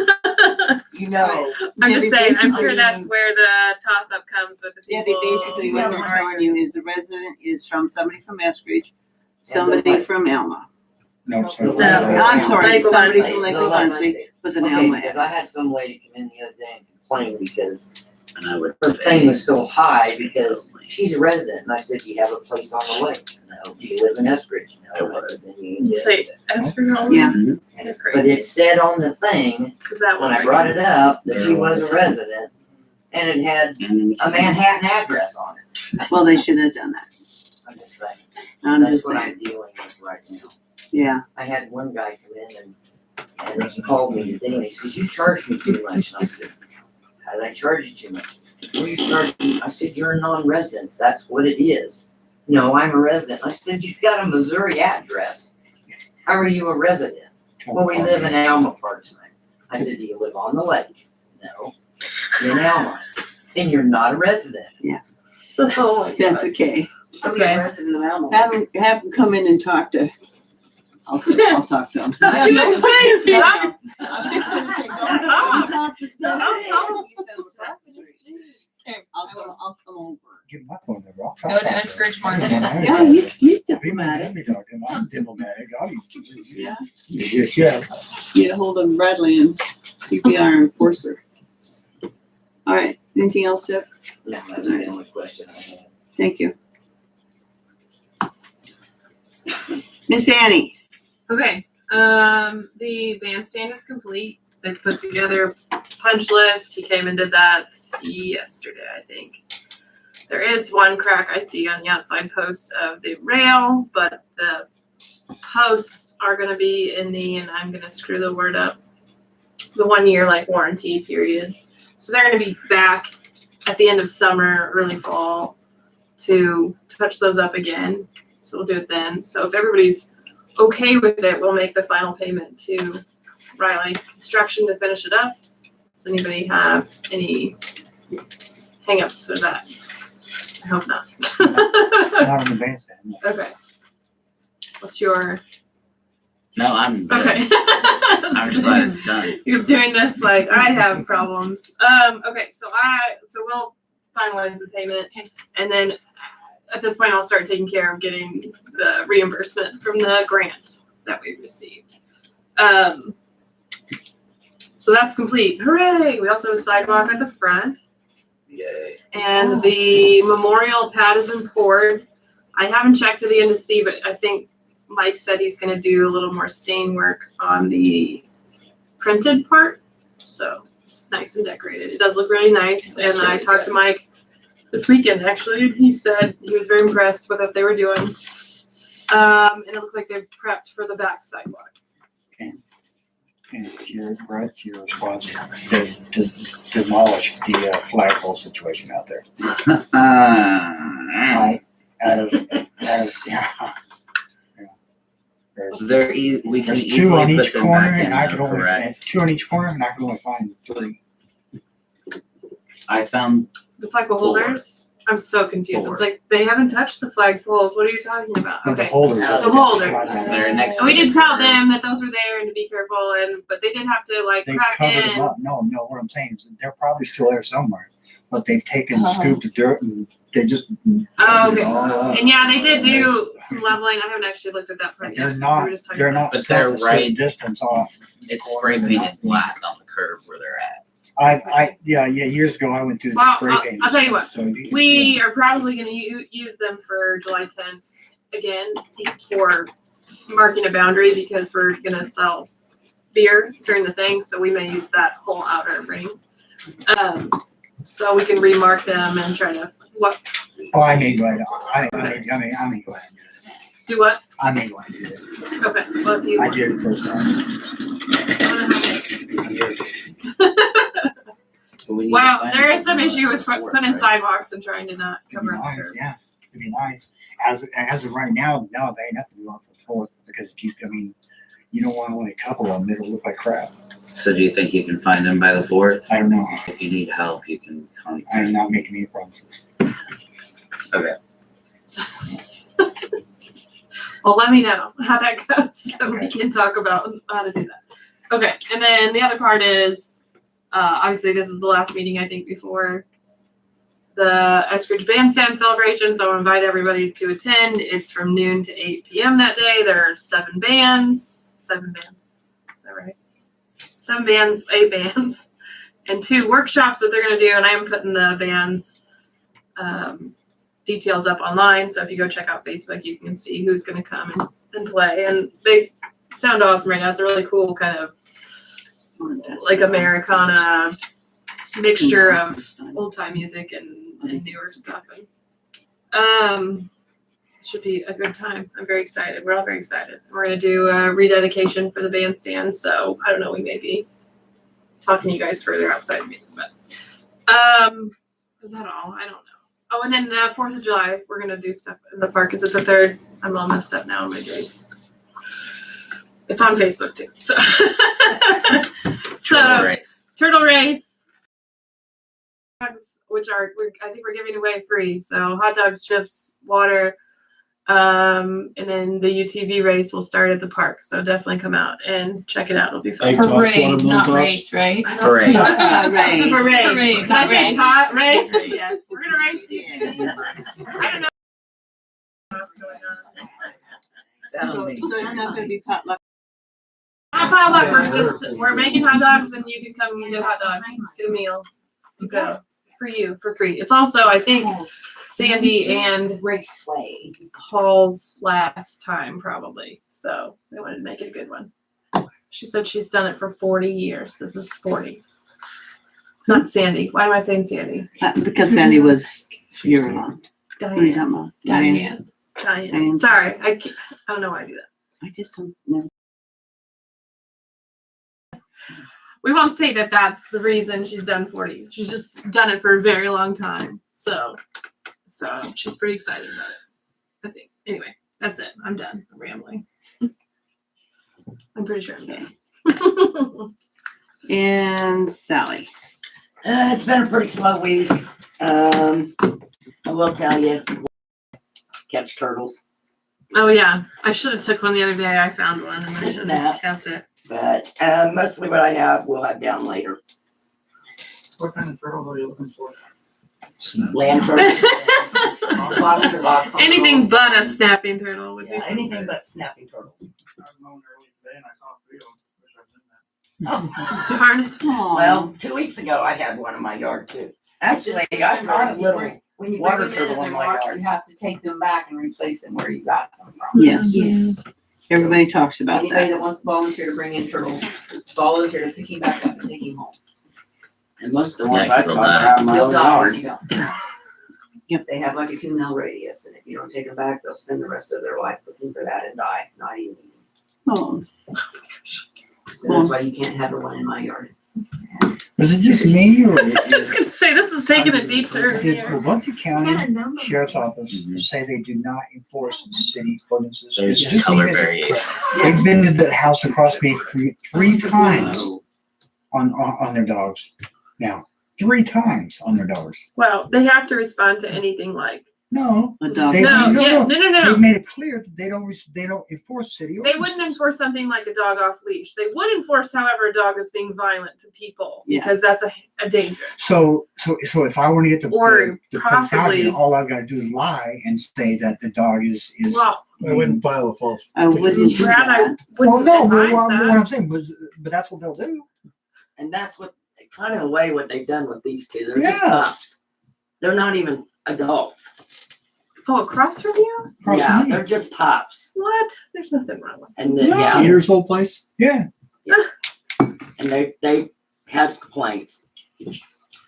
S10: you know.
S4: I'm
S1: Debbie,
S4: just saying, I'm
S1: basically-
S4: sure that's where the toss up comes with the
S1: Debbie,
S4: people.
S1: basically what we're telling you is the resident is from somebody from Eskridge, somebody from Alma.
S3: No,
S6: No,
S3: sorry.
S1: I'm sorry,
S4: Lake
S1: somebody
S4: Wabunsee.
S1: from Lake
S6: The
S1: Wabunsee with an
S6: Okay,
S1: Alma
S6: because I
S1: address.
S6: had some lady come in the other day and complain because
S7: And I would
S6: her
S7: say.
S6: thing was so high because she's a resident and I said, do you have a place on the lake? No. Do you live in Eskridge?
S7: I
S6: No. I
S7: would.
S6: said, then you
S4: You
S6: need
S4: say
S6: to.
S4: Eskridge Alma?
S1: Yeah.
S4: That's
S6: But
S4: crazy.
S6: it said on the thing,
S4: Is that
S6: when
S4: one
S6: I brought it up, that she was a resident and it had a Manhattan address on it.
S1: Well, they should have done that.
S6: I'm just saying,
S1: I'm
S6: that's
S1: just
S6: what
S1: saying,
S6: I'm dealing with right now.
S1: yeah.
S6: I had one guy come in and he called me today and he says, you charge me too much. And I said, how did I charge you too much? What are you charging me? I said, you're a non-resident. That's what it is. No, I'm a resident. I said, you've got a Missouri address. How are you a resident? Well, we live in Alma part-time. I said, do you live on the lake? No. You're in Alma. I said, then you're not a resident.
S4: Oh my
S1: That's
S4: God.
S1: okay.
S4: Okay.
S10: Resident of Alma.
S1: Have them come in and talk to, I'll talk to them.
S4: That's what I'm saying, stop.
S1: I'll come over.
S3: Get my phone number. I'll talk
S9: Go to
S3: about it.
S9: Eskridge Martin.
S1: Yeah, he's
S3: Be my
S1: diplomatic.
S3: happy dog. I'm diplomatic. I'll be.
S1: Yeah.
S3: Yeah.
S1: Get a hold of Bradley and CPR enforcer. All right, anything else, Jeff?
S6: No, that's the only question I had.
S1: Thank you. Miss Annie,
S4: Okay, the bandstand is complete. They put together a punch list. He came and did that yesterday, I think. There is one crack I see on the outside post of the rail, but the posts are gonna be in and I'm gonna screw the word up, the 1 year like warranty period. So they're gonna be back at the end of summer, early fall to touch those up again. So we'll do it then. So if everybody's okay with it, we'll make the final payment to Riley Construction to finish it up. Does anybody have any hangups with that? I hope not.
S3: Not on the bandstand.
S4: Okay. What's your,
S7: No, I'm good.
S4: okay.
S7: I'm just glad it's done.
S4: You're doing this like I have problems. Okay, so we'll finalize the payment, and then at this point I'll start taking care of getting the reimbursement from the grant that we received. So that's complete. Hooray! We also have a sidewalk at the front,
S7: Yay.
S4: and the memorial pad has been poured. I haven't checked to the end to see, but I think Mike said he's going to do a little more stain work on the printed part, so it's nice and decorated. It does look really nice, and I talked to Mike this weekend actually, and he said he was very impressed with what they were doing. And it looks like they've prepped for the back sidewalk.
S3: And Brett, your response is to demolish the flagpole situation out there. Out of yeah. There's,
S7: We can
S3: there's two
S7: easily
S3: on each
S7: put them
S3: corner,
S7: back in,
S3: and I could
S7: though,
S3: only
S7: correct?
S3: two on each corner, and I could only find 3.
S7: I found
S4: The flagpole
S7: Four.
S4: holders? I'm so confused.
S7: Four.
S4: It's like they haven't touched the flagpoles. What are you talking about?
S3: No, the
S4: Okay.
S3: holders.
S4: The
S3: up there,
S4: holders.
S3: slide down.
S7: They're next
S4: And we
S7: to
S4: did
S7: the
S4: tell
S7: curb.
S4: them that those were there and to be careful, but they did have to like
S3: They've
S4: crack
S3: covered
S4: in.
S3: them up. No, what I'm saying is they're probably still there somewhere, but they've taken,
S10: Oh.
S3: scooped the dirt, and they just.
S4: Oh, okay.
S3: all up.
S4: And yeah, they did do some leveling. I haven't actually looked at that part
S3: And
S4: yet.
S3: they're
S4: We
S3: not.
S4: were just talking
S3: They're
S4: about
S3: not
S7: But
S3: set
S7: they're
S3: the same
S7: right-
S3: distance off. each
S7: It's
S3: corner.
S7: spray painted black on the curb where they're at.
S3: Yeah, years ago I went through the
S4: Well,
S3: spray paint.
S4: I'll tell you what.
S3: So you can see
S4: We are probably going to use them for July 10th again for marking a boundary because we're going to sell beer during the thing. So we may use that whole outer ring. So we can remark them and try to what
S3: Oh, I may go ahead. I may go ahead and do it.
S4: do what?
S3: I may go ahead and do it.
S4: Okay. Well, if you
S3: I did it first time.
S4: wanna have this.
S3: I did.
S7: But we need to
S4: Wow,
S7: find
S4: there
S7: a
S4: is some
S7: good one
S4: issue with
S7: for it,
S4: putting
S7: right?
S4: sidewalks and trying to not
S3: It'd be
S4: cover up the
S3: nice,
S4: curb.
S3: yeah. It'd be nice. As of right now, no, they ain't nothing to go up for 4th because if you, you don't want only a couple of them. It'll look like crap.
S7: So do you think you can find them by the 4th?
S3: I don't know.
S7: If you need help, you can
S3: I am
S7: contact.
S3: not making any promises.
S7: Okay.
S4: Well, let me know how that goes so we
S3: Okay.
S4: can talk about how to do that. Okay, and then the other part is, obviously this is the last meeting I think before the Eskridge Bandstand celebration, so I invite everybody to attend. It's from noon to 8 p.m. that day. There are 7 bands. Is that right? 7 bands, 8 bands, and 2 workshops that they're gonna do, and I am putting the bands details up online. So if you go check out Facebook, you can see who's going to come and play. And they sound awesome right now. It's a really cool kind of like Americana mixture of old time music and newer stuff. And it should be a good time. I'm very excited. We're all very excited. We're going to do a rededication for the bandstand. So I don't know, we may be talking to you guys further outside of me, but is that all? I don't know. Oh, and then the 4th of July, we're going to do stuff in the park. Is it the 3rd? I'm all messed up now on my dates. It's on Facebook too. So,
S7: Turtle race.
S4: Turtle race. Dogs, which are, I think we're giving away free. So hot dogs, chips, water. And then the UTV race will start at the park. So definitely come out and check it out. It'll be fun.
S8: Egg toss,
S5: Parade,
S8: watermelon
S5: not
S8: toss.
S5: race, right?
S7: Hooray.
S1: Hooray.
S4: Parade.
S5: Parade,
S4: Did I
S5: not
S4: say
S5: race.
S4: tot race?
S1: Yes.
S4: We're gonna race UTVs. I don't know what's going on.
S7: Tell
S1: So
S7: me.
S1: it's not gonna be potluck.
S4: Not potluck, we're making hot dogs and you can come and get a hot dog, get a meal to go for you for free. It's also, I think, Sandy and
S9: Raceway.
S4: Paul's last time probably. So they wanted to make it a good one. She said she's done it for 40 years. This is 40. Not Sandy. Why am I saying Sandy?
S1: Because Sandy was year long. What are you
S4: Diane.
S1: talking about?
S5: Diane.
S4: Diane. Sorry, I don't know why I do that.
S1: I just don't know.
S4: We won't say that that's the reason she's done 40. She's just done it for a very long time. So she's pretty excited about it, I think. Anyway, that's it. I'm done. I'm rambling. I'm pretty sure I'm done.
S1: And Sally.
S10: It's been a pretty slow week. I will tell you, catch turtles.
S4: Oh yeah, I should have took one the other day. I found one and I should
S10: Nah.
S4: have kept it.
S10: But mostly what I have, we'll have down later.
S8: What kind of turtle are you looking for?
S10: Land turtles, lobster, lobster.
S4: Anything but a snapping turtle would
S10: Yeah,
S4: be.
S10: anything but snapping turtles.
S8: I was early today and I saw 3 of them. Wish I was in that.
S4: Darn it.
S10: Well, 2 weeks ago, I had one in my yard too. Actually, I caught a little,
S9: When you
S10: water
S9: bring them in
S10: turtle
S9: and
S10: in
S9: they're
S10: my
S9: marked,
S10: yard.
S9: you have to take them back and replace them where you got them from.
S1: Yes,
S5: Yes.
S1: everybody talks about
S9: Anybody
S1: that.
S9: that wants to volunteer to bring in turtles, volunteer to pick him back up and take him home.
S10: and most of the
S7: Yeah,
S10: ones I
S7: 'cause
S10: caught
S7: of
S10: are out of my
S9: They'll
S10: own
S9: die
S10: yard.
S9: if you don't.
S1: Yep.
S9: They have like a 2 mile radius, and if you don't take them back, they'll spend the rest of their life looking for that and die, not even eating.
S1: Oh,
S9: So that's why you can't have the one in my yard.
S3: Was it just me or
S4: I was gonna say this is taking a deep turn
S3: did
S4: here.
S3: Wabunsee County Sheriff's Office
S7: Mhm.
S3: say they do not enforce city ordinances?
S7: There's
S3: Is it just me
S7: color
S3: or is it-
S7: variations.
S3: They've been to the house across me three times on their dogs. Now, 3 times on their dogs.
S4: Well, they have to respond to anything like
S3: No,
S1: a dog.
S3: They-
S4: no,
S3: no,
S4: yeah,
S3: no.
S4: no, no, no.
S3: they've made it clear that they don't enforce city
S4: They
S3: ordinances.
S4: wouldn't enforce something like a dog off leash. They would enforce, however, a dog that's being violent to people
S1: Yeah.
S4: because that's a danger.
S3: So if I want to get the
S4: Or
S3: the police out here,
S4: possibly-
S3: all I've got to do is lie and say that the dog is.
S4: Well,
S2: I wouldn't file a false.
S1: I wouldn't do
S4: Brad, I
S1: that.
S3: Well,
S4: wouldn't
S3: no, but
S4: advise
S3: what
S4: that.
S3: I'm saying was, but that's what they'll do.
S10: And that's what, kind of way what they've done with these two. They're just
S3: Yeah.
S10: pups. They're not even adults.
S4: Oh, across from you?
S3: Across
S10: Yeah,
S3: from me.
S10: they're just pups.
S4: What? There's nothing wrong with
S10: And then,
S3: No.
S10: yeah,
S2: Peter's old place?
S3: Yeah,
S10: and they had complaints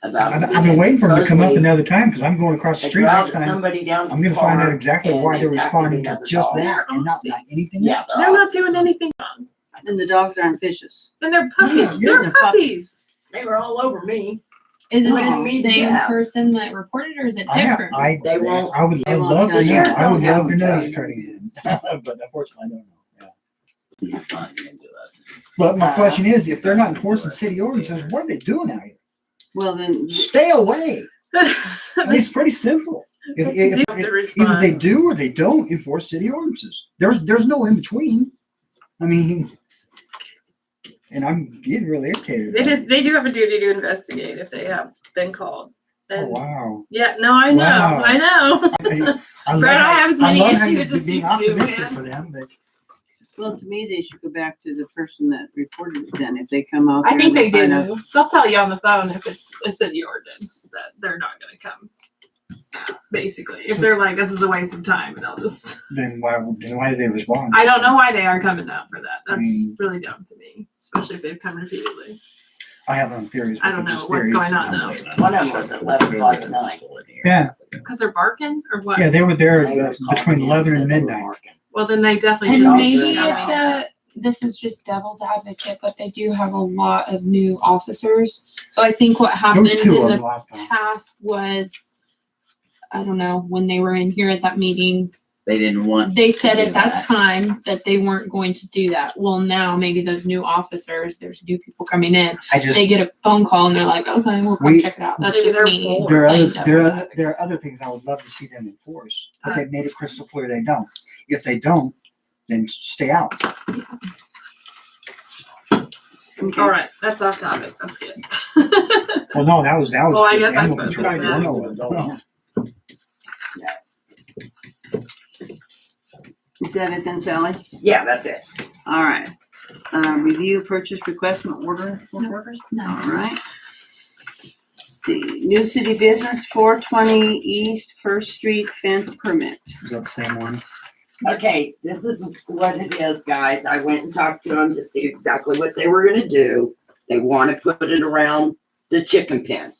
S10: about.
S3: I've been waiting for them to come up
S10: Supposedly,
S3: another time because I'm going across the
S10: they
S3: street next
S10: grabbed
S3: time.
S10: somebody down.
S3: I'm gonna
S10: the
S3: find out
S10: park
S3: exactly
S10: and
S3: why
S10: they
S3: they're
S10: attacked
S3: responding to
S10: another
S3: just
S10: dog.
S3: that and not anything
S10: Yeah,
S3: else.
S4: They're not doing anything wrong.
S1: And the dogs aren't vicious.
S4: And they're puppies.
S3: Yeah,
S4: They're
S1: they're
S4: puppies.
S10: They were all over me.
S5: Is it
S10: Oh,
S5: the
S10: me,
S5: same
S10: yeah.
S5: person that reported or is it different?
S10: They won't-
S3: I would
S1: they won't
S3: love to
S1: tell you.
S3: know. I would
S10: Yeah.
S3: love to know who's turning in. But unfortunately, I don't know. Yeah.
S7: He's not gonna do us.
S3: But my question is, if they're not enforcing city ordinances, what are they doing out here?
S1: Well, then,
S3: Stay away. I mean, it's pretty simple.
S4: They
S3: If,
S4: do
S3: if,
S4: have to
S3: if either they
S4: respond.
S3: do or they don't enforce city ordinances. There's no in between. I mean, and I'm getting really irritated.
S4: They do have a duty to investigate if they have been called.
S3: Oh,
S4: And
S3: wow.
S4: yeah, no, I know,
S3: Wow.
S4: I know.
S3: I love
S4: Brad, I have as many
S3: love how
S4: issues
S3: you're
S4: as
S3: being
S4: you do,
S3: optimistic
S4: man.
S3: for them, but
S1: well, to me, they should go back to the person that reported it then, if they come out.
S4: I
S1: there
S4: think they
S1: and find out.
S4: do. They'll tell you on the phone if it's a city ordinance that they're not gonna come. Basically, if they're like, this is a waste of time, they'll just,
S3: then why do they respond?
S4: I don't know why they are coming out for that. That's
S3: mean-
S4: really dumb to me, especially if they've come repeatedly.
S3: I have my theories.
S4: I
S3: but
S4: don't
S3: they're
S4: know
S3: just
S4: what's
S3: theories.
S4: going on now.
S10: One of them was at 11:05 at night.
S3: Yeah,
S4: Because they're barking or what?
S3: yeah, they were there
S10: They was
S3: between
S10: calling in
S3: 11 and
S10: said they were
S3: midnight.
S10: barking.
S4: Well, then they definitely
S5: And
S4: should
S5: maybe
S4: be.
S5: it's this is just devil's advocate, but they do have a lot of new officers. So I think what happened
S3: Those two
S5: in
S3: of
S5: the
S3: them last time.
S5: past was, I don't know, when they were in here at that meeting,
S7: They didn't want.
S5: they
S7: to
S5: said
S7: do
S5: at that time that they weren't going to do that. Well, now maybe those new officers, there's new people coming in,
S3: I just,
S5: they get a phone call and they're like, okay, we'll come
S3: We-
S5: check it out. That's
S4: Maybe
S5: just
S4: they're
S5: me.
S4: bored.
S3: there are
S5: playing
S3: other, there
S5: devil's
S3: are,
S5: advocate.
S3: there are other things I would love to see them enforce, but they've made it crystal clear they don't. If they don't, then stay out.
S1: Okay.
S4: All right, that's off topic. That's good.
S3: Well, no, that was.
S4: Well, I guess I
S3: animal
S4: suppose
S3: control.
S4: it's that.
S3: No.
S1: Is that it then, Sally?
S10: Yeah, that's it.
S1: All right. Review purchase request and order. All
S5: No.
S1: right. Let's see, new city business, 420 East First Street fence permit.
S3: Is that the same one?
S10: Okay, this is what it is, guys. I went and talked to them to see exactly what they were gonna do. They wanna put it around the chicken pen.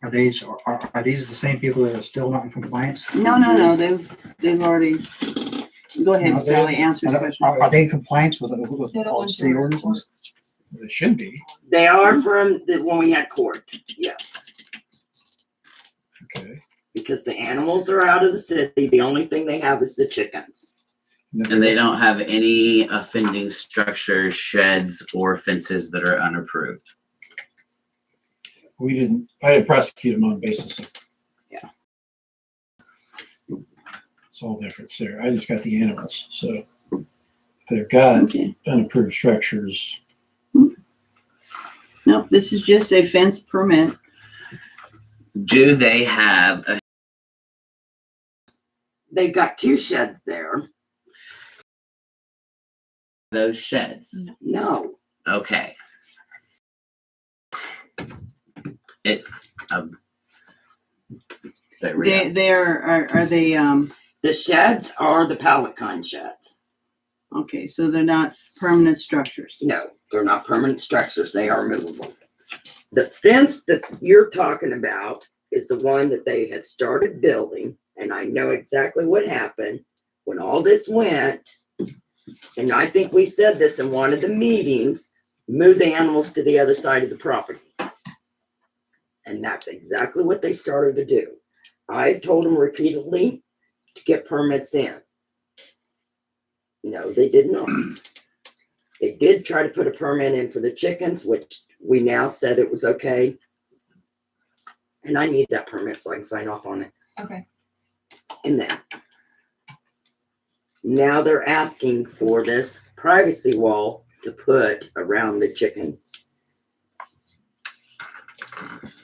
S3: Are these the same people that are still not in compliance?
S1: No, they've already, go ahead,
S3: No,
S1: Sally, answer the question.
S3: Are they in compliance with
S5: They're the
S3: all
S5: ones
S3: city
S5: who are-
S3: ordinances?
S2: They should be.
S10: They are from when we had court, yes.
S2: Okay.
S10: Because the animals are out of the city, the only thing they have is the chickens.
S7: And they don't have any offending structures, sheds, or fences that are unapproved.
S2: We didn't, I didn't prosecute them on basis of.
S10: Yeah.
S2: It's all difference there. I just got the animals, so if they've got
S1: Okay.
S2: unapproved structures.
S1: Nope, this is just a fence permit.
S7: Do they have a
S10: They've got 2 sheds there.
S7: those sheds?
S10: No,
S7: Okay. It there we go.
S1: They are they,
S10: the sheds are the pallet kind sheds.
S1: okay, so they're not permanent structures.
S10: No, they're not permanent structures. They are movable. The fence that you're talking about is the one that they had started building, and I know exactly what happened when all this went. And I think we said this in one of the meetings, move the animals to the other side of the property. And that's exactly what they started to do. I've told them repeatedly to get permits in. No, they did not. They did try to put a permit in for the chickens, which we now said it was okay. And I need that permit so I can sign off on it.
S5: Okay.
S10: And then now they're asking for this privacy wall to put around the chickens.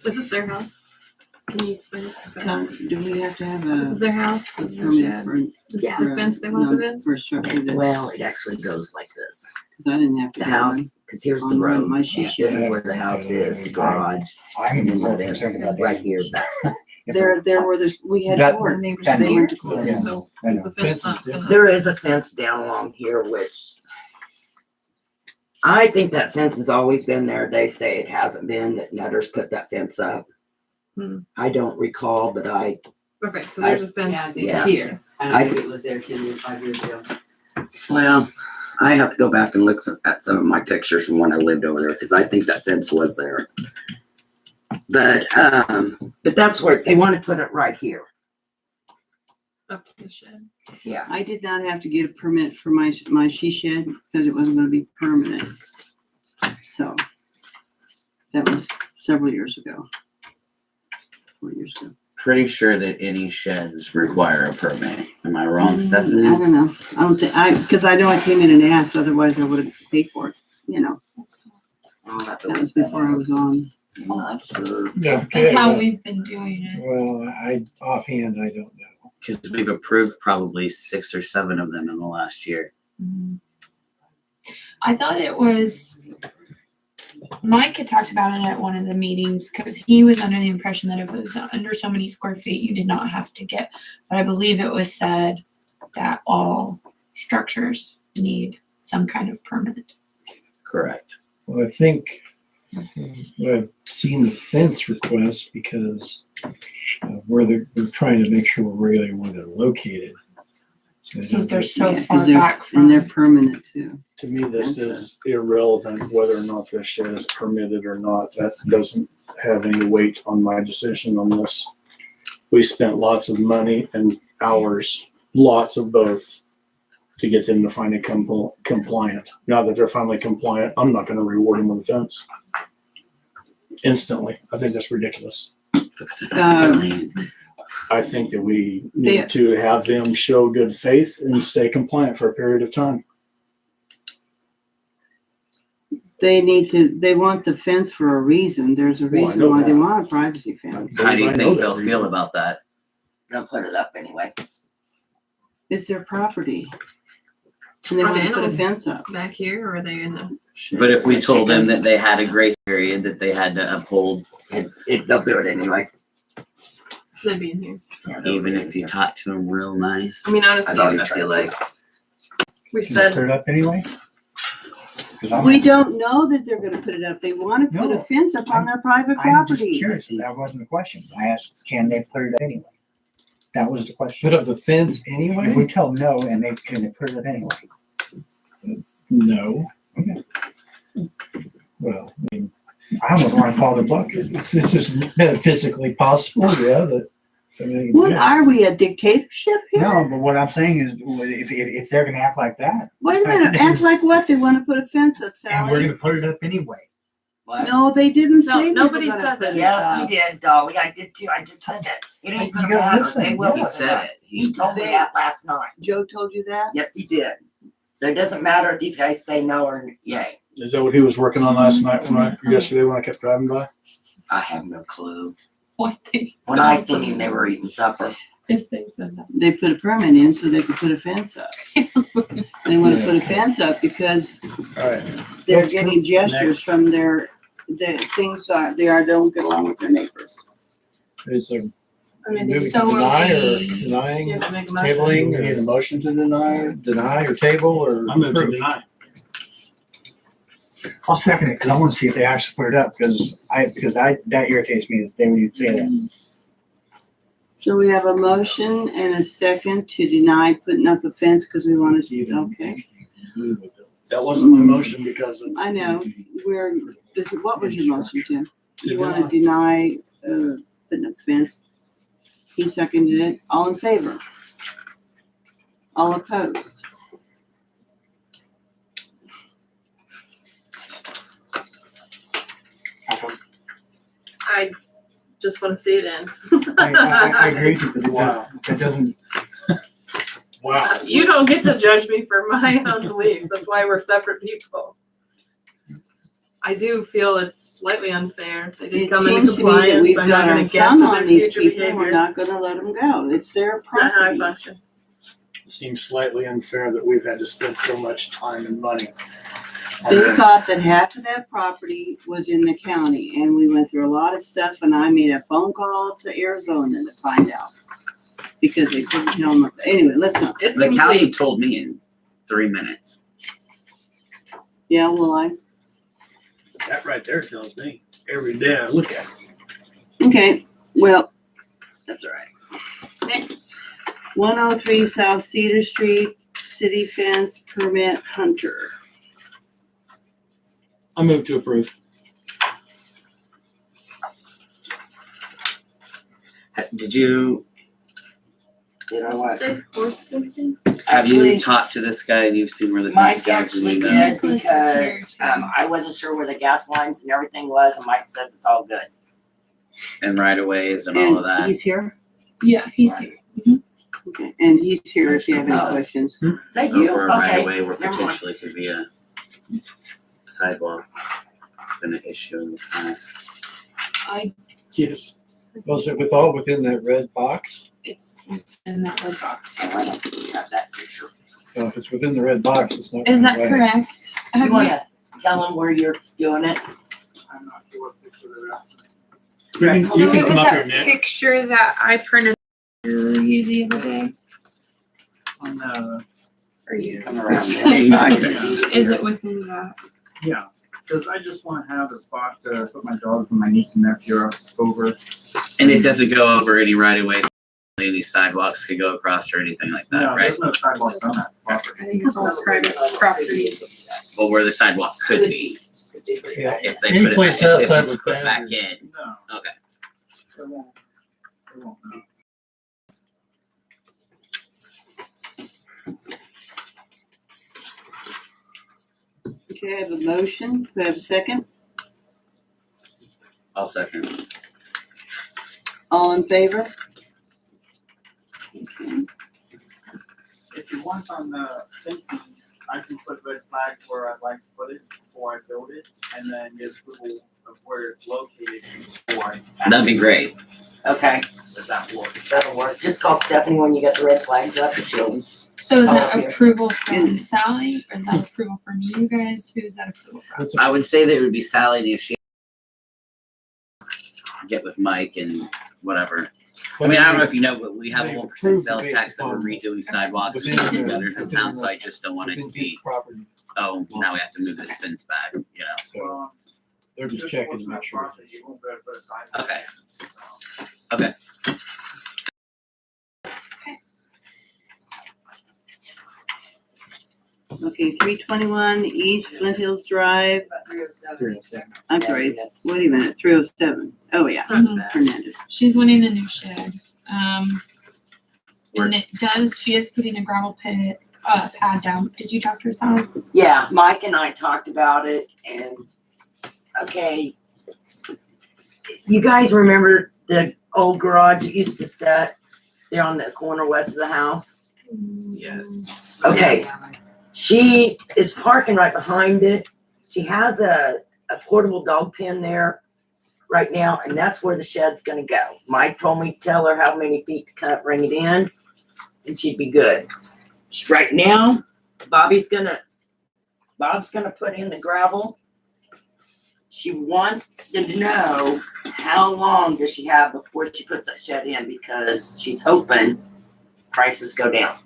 S4: Is this their house? Can you explain this? Is
S1: Do we have to have
S4: this
S1: a
S4: is their house? This is their
S1: permit
S4: shed?
S1: for?
S4: This
S10: Yeah.
S4: is the fence they want to put in?
S1: For a structure that,
S6: Well, it actually goes like this.
S1: because I didn't have to.
S6: The
S1: get one
S6: house, because here's the
S1: on
S6: road.
S1: my she
S6: This
S1: shed.
S6: is where the house is, the garage,
S3: I'm
S6: and then
S3: more
S6: the
S3: concerned
S6: fence
S3: about
S6: right
S3: that.
S6: here back.
S3: If
S1: There were this, we had
S3: That-
S1: court.
S4: Neighbors
S3: that
S4: are
S1: They went to
S4: here.
S1: court.
S3: Yeah.
S4: So
S3: I
S4: is
S3: know.
S4: the
S2: Fence
S4: fence
S2: is
S4: not gonna?
S10: There is a fence down along here, which I think that fence has always been there. They say it hasn't been, that Nutters put that fence up.
S4: Hmm.
S10: I don't recall, but
S4: Okay, so there's a fence
S10: Yeah.
S4: here.
S10: I
S9: think it was there 10 or 5 years ago.
S10: well, I have to go back and look at some of my pictures from when I lived over there, because I think that fence was there. But that's where they want to put it right here.
S4: Up to the shed.
S10: Yeah.
S1: I did not have to get a permit for my she shed because it wasn't gonna be permanent. So that was several years ago. 4 years ago.
S7: Pretty sure that any sheds require a permit. Am I wrong,
S1: I
S7: Stephanie?
S1: don't know. I don't think, because I know I came in and asked, otherwise I would have paid for it, you know.
S10: I'll have to
S1: That
S10: look
S1: was
S10: that
S1: before I
S10: up.
S1: was on.
S10: I'm not sure.
S2: Yeah.
S5: That's how we've been doing it.
S2: Well, offhand, I don't know.
S7: Because we've approved probably 6 or 7 of them in the last year.
S5: I thought it was, Mike had talked about it at one of the meetings because he was under the impression that if it was under so many square feet, you did not have to get, but I believe it was said that all structures need some kind of permit.
S7: Correct.
S2: Well, I think I've seen the fence request because where they're trying to make sure we're really where they're located. So they
S5: So
S2: don't
S5: they're
S2: get-
S5: so
S1: Yeah, 'cause
S5: far
S1: they're-
S5: back
S1: And they're
S5: from.
S1: permanent too.
S8: To me, this is irrelevant whether or not this shed is permitted or not. That doesn't have any weight on my decision on this. We spent lots of money and hours, lots of both, to get them to finally compliant. Now that they're finally compliant, I'm not gonna reward them with a fence. Instantly. I think that's ridiculous. I think that we need to have them show good faith and stay compliant for a period of time.
S1: They want the fence for a reason. There's a
S8: Well, I
S1: reason
S8: know
S1: why they
S8: that.
S1: want a privacy fence.
S7: How do you
S8: I know
S7: think
S8: that
S7: they'll
S8: reason.
S7: feel about that?
S10: They'll put it up anyway.
S1: It's their property. And they
S4: Are the
S1: want to put a
S4: animals
S1: fence up.
S4: back here, or are they in the shed?
S7: But if we
S10: The
S7: told them
S10: chickens.
S7: that they had a grace period that they had to uphold,
S10: They'll do it anyway.
S4: They'd be in here.
S10: Yeah, they'll
S7: even
S10: do it
S7: if you
S10: anyway.
S7: talk to them real nice.
S4: I mean, honestly,
S10: I've already
S4: I
S10: tried
S4: feel
S10: to.
S4: like we
S3: Can they put
S4: said
S3: it up anyway? 'Cause I'm-
S1: We don't know that they're gonna put it up. They want to put a
S3: No,
S1: fence up on their private
S3: I'm just
S1: property.
S3: curious. That wasn't the question. I asked, can they put it up anyway? That was the question.
S2: Put up the fence
S3: If we
S2: anyway?
S3: tell them no, and can they put it up anyway?
S2: No.
S3: Okay.
S2: Well, I mean,
S3: I almost want to call the bucket.
S2: it's just metaphysically possible, yeah, that. I mean,
S1: What are we, a dictatorship here?
S3: No, but what I'm saying is, if they're gonna act like that,
S1: Wait a minute, act like what? They want to put a fence up,
S3: and we're
S1: Sally?
S3: gonna put it up anyway,
S6: What?
S1: No, they didn't
S4: No,
S1: say they were
S4: nobody
S1: gonna
S4: said
S1: put
S4: that.
S1: it
S6: Yeah, he
S1: up.
S6: did, Dolly. I did too. I just said that. It
S3: Hey,
S6: ain't
S3: you
S6: gonna
S3: gotta
S6: matter.
S3: listen.
S6: They will.
S7: He
S6: put
S7: said
S6: up.
S7: it.
S6: He told me that last night.
S1: Joe told you that?
S6: Yes, he did. So it doesn't matter if these guys say no or yay.
S8: Is that what he was working on last night yesterday when I kept driving by?
S6: I have no clue.
S5: What they,
S6: When I seen him, they were eating supper.
S5: if they said that.
S1: They put a permit in so they could put a fence up. They wanna put a fence up because
S8: All right.
S1: they're
S8: Next
S1: getting
S8: group.
S1: gestures
S8: Next.
S1: from don't get along with their neighbors.
S2: Is there
S4: I
S2: moving to
S5: So are
S2: deny or
S5: we-
S2: denying,
S4: You have to make a motion.
S2: tabling,
S8: We need a
S2: or
S8: motion to deny.
S2: deny or table or?
S8: I'm going to
S2: approve?
S8: deny.
S3: I'll second it because I want to see if they actually put it up because that irritates me is they would say that.
S1: So we have a motion and a second to deny putting up a fence because we want to, okay.
S8: That wasn't my motion because of.
S1: I know, what was your motion, Jim? You want to deny, putting up a fence? He seconded it. All in favor? All opposed?
S4: I just want to see it end.
S3: I agree with you, but
S8: Wow.
S3: that doesn't,
S8: Wow.
S4: You don't get to judge me for my own beliefs. That's why we're separate people. I do feel it's slightly unfair. They didn't
S1: It
S4: come into
S1: seems to me that
S4: compliance.
S1: we've
S4: I'm
S1: got
S4: not
S1: our
S4: going to guess
S1: thumb
S4: at
S1: on
S4: their
S1: these
S4: future
S1: people. We're
S4: behavior.
S1: not gonna let them go. It's their
S4: It's not how I
S1: property.
S4: function.
S8: It seems slightly unfair that we've had to spend so much time and money. on
S1: They
S8: that.
S1: thought that half of that property was in the county, and we went through a lot of stuff, and I made a phone call to Arizona to find out. Because they couldn't tell them, anyway, let's not,
S4: It's
S7: The county
S4: complete.
S7: told me in 3 minutes.
S1: yeah, well,
S8: That right there tells me every day I look at it.
S1: okay, well, that's all right.
S4: Next.
S1: 103 South Cedar Street, city fence permit Hunter.
S8: I move to approve.
S7: Did you
S6: Did I
S4: Does it
S6: what?
S4: say horse fencing?
S7: have
S6: Actually,
S7: you talked to this guy and you've seen where the fence
S6: Mike
S7: goes and
S6: actually
S7: you know?
S6: did
S5: Nicholas is here,
S6: because
S5: too.
S6: I wasn't sure where the gas lines and everything was, and Mike says it's all good.
S7: And right of ways and all of
S1: And
S7: that?
S1: he's here?
S5: Yeah, he's here.
S1: Okay, and he's here if you have any
S6: Oh.
S1: questions.
S6: Is that
S7: Or
S6: you?
S7: for a right
S6: Okay.
S7: of way where
S6: never mind.
S7: potentially could be a sidewalk. It's been an issue in the past.
S8: Yes.
S2: Was it all within that red box?
S5: It's in that red box.
S6: Oh, I don't think we have that picture.
S2: If it's within the red box, it's not.
S5: Is that
S2: right.
S5: correct? Have
S6: You
S5: you,
S6: wanna tell them where you're doing it?
S8: I'm not sure what picture they're after.
S6: Right.
S8: You
S5: so
S8: can
S5: it
S8: come
S5: was
S8: up here,
S5: that
S8: Nick.
S5: picture that I printed for you the other day? Or you?
S6: Come around
S7: It's
S6: there.
S7: not good.
S5: Is it within that?
S11: Yeah, because I just want to have a spot to put my dogs and my niece and nephew over.
S7: And it doesn't go over any right of ways, any sidewalks could go across or anything like that,
S11: No,
S7: right?
S11: there's no sidewalks on that property.
S5: I think it's all private property.
S7: But where the sidewalk could be,
S2: Yeah.
S7: if they
S2: Any
S7: put it,
S2: place
S7: if it
S2: outside
S7: was
S2: the
S7: put back
S2: boundaries.
S7: in.
S11: No.
S7: Okay.
S11: There won't. There won't, no.
S1: Okay, I have a motion. Do I have a second?
S7: I'll second.
S1: All in favor? Okay.
S11: If you want on the fencing, I can put red flags where I'd like to put it before I build it, and then give approval of where it's located before I.
S7: That'd be great.
S6: Okay,
S11: Does that work?
S6: that'll work. Just call Stephanie when you get the red flags up and she'll.
S5: So is that
S6: Oh, here.
S5: approval from Sally or is that approval from you guys? Who is that approval from?
S2: That's
S7: I would say that it would be Sally and if she get with Mike and whatever. I mean, I don't know if you know, but we have a
S2: They
S7: 1%
S2: approve
S7: sales
S2: based
S7: tax that we're
S2: upon
S7: redoing sidewalks and
S2: within
S7: making
S2: the-
S7: gutters in
S2: within
S7: town,
S2: the-
S7: so I just don't want it to
S2: within
S7: be,
S2: his property.
S7: oh, now we have to move this fence back, you know?
S2: So they're just checking to make sure.
S11: You won't be able to put a sidewalk.
S7: Okay. Okay.
S1: Okay, 321 East Flint Hills Drive. I'm sorry, wait a minute, 307. Oh, yeah,
S5: Mhm.
S1: Hernandez.
S5: She's wanting a new shed. And it does, she is putting a gravel pit, pad down. Did you talk to her, Sally?
S6: Yeah, Mike and I talked about it and,
S10: Okay. You guys remember the old garage that used to set there on the corner west of the house?
S4: Yes.
S10: Okay, she is parking right behind it. She has a portable dog pen there right now, and that's where the shed's gonna go. Mike told me to tell her how many feet to cut, bring it in, and she'd be good. Right now, Bob's gonna put in the gravel. She wants to know how long does she have before she puts that shed in, because she's hoping prices go down.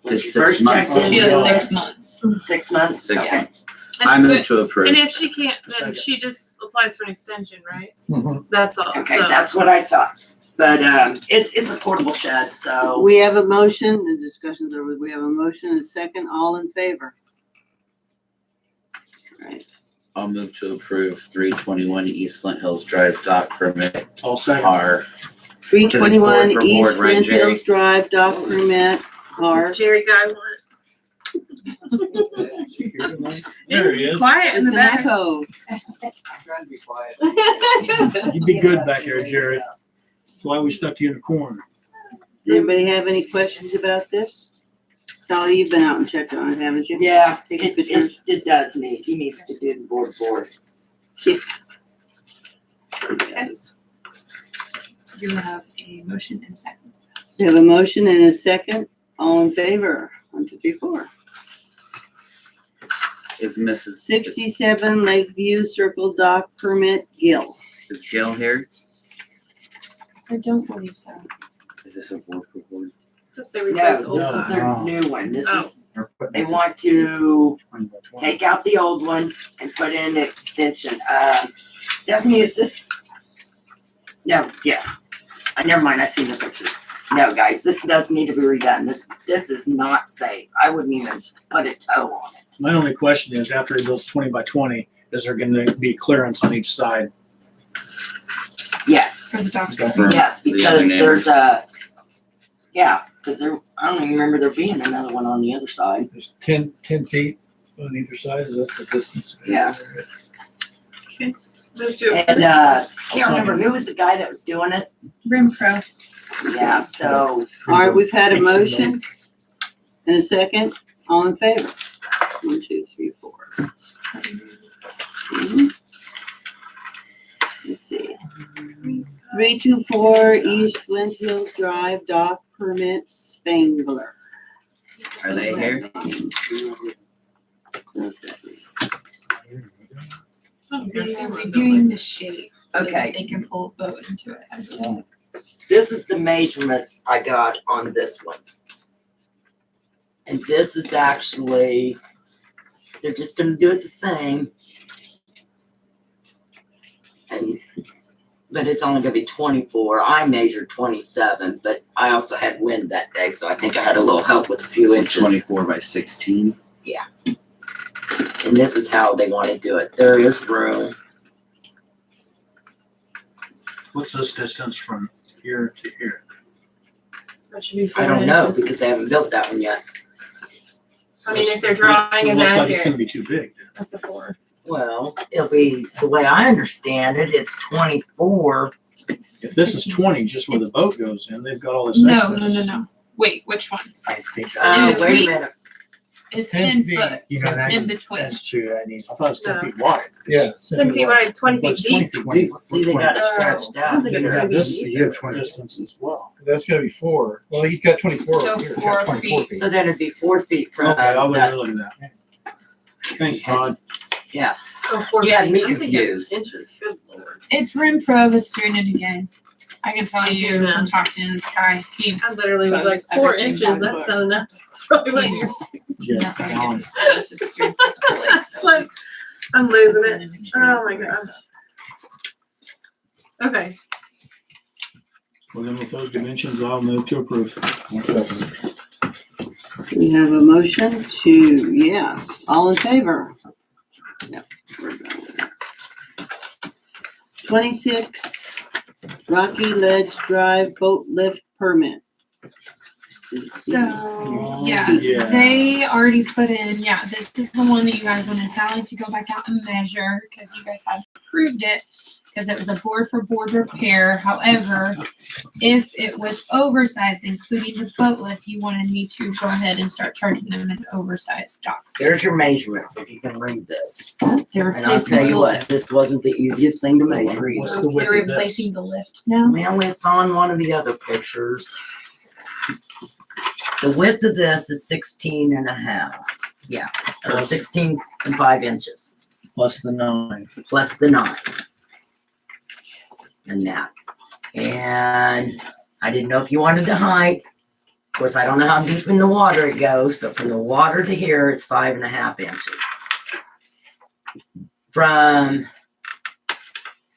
S10: When
S7: It's
S10: she
S7: 6
S10: first
S7: months.
S10: checks in,
S5: She has 6 months.
S10: 6 months.
S7: 6
S10: Okay.
S7: months. I move to approve.
S4: And if she can't, then
S8: Second.
S4: she just applies for an extension, right?
S2: Mhm.
S4: That's all.
S10: Okay,
S4: So
S10: that's what I thought. But it's a portable shed, so
S1: We have a motion, the discussion's over, we have a motion and a second, all in favor? Right,
S7: I'll move to approve 321 East Flint Hills Drive dock permit
S8: All second.
S7: R.
S1: 321
S7: For board,
S1: East
S7: right,
S1: Flint
S7: Jerry?
S1: Hills Drive, dock permit,
S4: this
S1: R.
S4: is Jerry Guy one.
S8: There he
S4: It's
S8: is.
S4: quiet in
S1: It's
S4: the
S1: an
S4: back.
S1: echo.
S11: I'm trying to be quiet.
S8: You'd be good back there, Jared. That's why we stuck you in the corner.
S1: Anybody have any questions about this? Sally, you've been out and checked on it, haven't you?
S10: yeah,
S1: Taking pictures.
S10: it does need. He needs to do the board.
S1: Yes.
S5: You have a motion and a second.
S1: We have a motion and a second, all in favor? 1, 2, 3, 4.
S7: Is Mrs.
S1: 67 Lakeview Circle Dock permit, Gill.
S7: Is Gail here?
S5: I don't believe so.
S7: Is this a board for board?
S4: Just say
S10: No,
S4: replace
S10: this
S4: old.
S10: is their new one. This
S4: Oh.
S10: is, they want to take out the old one and put in an extension. Stephanie, is this? No, yes. Never mind, I seen the pictures. No, guys, this does need to be redone. This is not safe. I wouldn't even put a toe on it.
S8: My only question is, after he builds 20 by 20, is there gonna be clearance on each side?
S10: Yes,
S5: For the dogs.
S7: For
S10: yes,
S7: the
S10: because
S7: other
S10: there's because I don't even remember there being another one on the other side.
S2: There's 10 feet on either side, is that the distance?
S10: Yeah.
S4: Move to
S10: And can't remember who was the guy that was doing it.
S5: Rim Pro.
S10: Yeah, so
S1: All right, we've had a motion and a second, all in favor? 1, 2, 3, 4. Mhm. Let's see. 324 East Flint Hills Drive, dock permit, Spangler.
S7: Are they here?
S5: They're doing the shape. So
S10: Okay.
S5: that they can pull a boat into it.
S10: this is the measurements I got on this one. And this is actually, they're just gonna do it the same. But it's only gonna be 24. I measured 27, but I also had wind that day, so I think I had a little help with a few inches.
S7: 24 by 16.
S10: And this is how they wanna do it. There is room.
S8: What's this distance from here to here?
S4: That should be
S10: I
S4: 4
S10: don't know,
S4: inches.
S10: because they haven't built that one yet.
S4: I mean, if their drawing
S8: So it
S4: is
S8: looks like it's
S4: accurate,
S8: gonna be too big.
S4: that's a 4.
S10: Well, it'll be, the way I understand it, it's 24.
S8: If this is 20, just where the boat goes in, they've got all this
S5: No,
S8: excess.
S5: no. Wait, which one?
S12: I think
S5: In
S10: Wait a
S5: between?
S10: minute.
S5: It's
S2: 10
S5: 10 foot
S12: you know that
S5: in between.
S12: that's true. I need
S8: I thought it was 10
S4: No.
S8: feet wide.
S2: Yeah.
S4: 10 feet wide, 20
S8: But
S4: feet
S8: it's 20
S4: deep.
S8: feet deep.
S10: See, they got it
S4: Oh,
S10: stretched
S4: I don't
S10: out
S4: think
S8: You
S4: it's
S10: here.
S4: gonna be
S8: have this
S4: deep.
S12: You have 20.
S8: distance as well.
S2: That's gotta be 4. Well, he's got 24
S5: So
S2: over here. He's
S5: 4
S2: got 24
S5: feet.
S2: feet.
S10: So then it'd be 4 feet from
S8: Okay, I wouldn't
S10: that.
S8: look at that. Thanks, Todd.
S4: Oh, 4
S10: You had
S4: feet.
S10: me
S4: I'm thinking
S10: confused.
S4: Inches, good lord.
S5: It's Rim Pro that's doing it again. I can tell you
S4: Yeah.
S5: from talking to this guy. He
S4: I literally was
S5: Does
S4: like, 4
S5: everything
S4: inches,
S5: by
S4: that's
S5: book.
S4: not enough. That's probably what you're
S8: Yeah,
S5: that's how he
S8: balance.
S5: gets his photos. His students at the lake,
S4: It's
S5: so
S4: like, I'm losing
S5: that's
S4: it.
S5: an image and
S4: Oh
S5: that's
S4: my
S5: the rest
S4: gosh.
S5: of
S4: Okay,
S8: Well, then with those dimensions, I'll move to approve.
S1: We have a motion to, yes, all in favor? Yep, we're done with that. 26 Rocky Ledge Drive boat lift permit.
S5: So,
S8: Oh,
S5: yeah,
S8: yeah.
S5: they already put in, yeah, this is the one that you guys wanted Sally to go back out and measure, because you guys had approved it, because it was a board for board repair. However, if it was oversized, including the boat lift, you wanted me to go ahead and start charging them an oversized dock.
S6: There's your measurements, if you can read this.
S5: They're
S6: And I'll
S5: replacing
S6: tell you
S5: the
S6: what,
S5: lift.
S6: this wasn't the easiest thing to measure either.
S8: What's the width
S5: They're
S8: of this?
S5: replacing the lift now.
S6: Well, it's on one of the other pictures. The width of this is 16 and a half. Yeah, or
S8: Plus-
S6: 16 and 5 inches,
S8: Plus the 9.
S6: plus the 9. And that. And I didn't know if you wanted the height. Of course, I don't know how deep in the water it goes, but from the water to here, it's 5.5 inches. From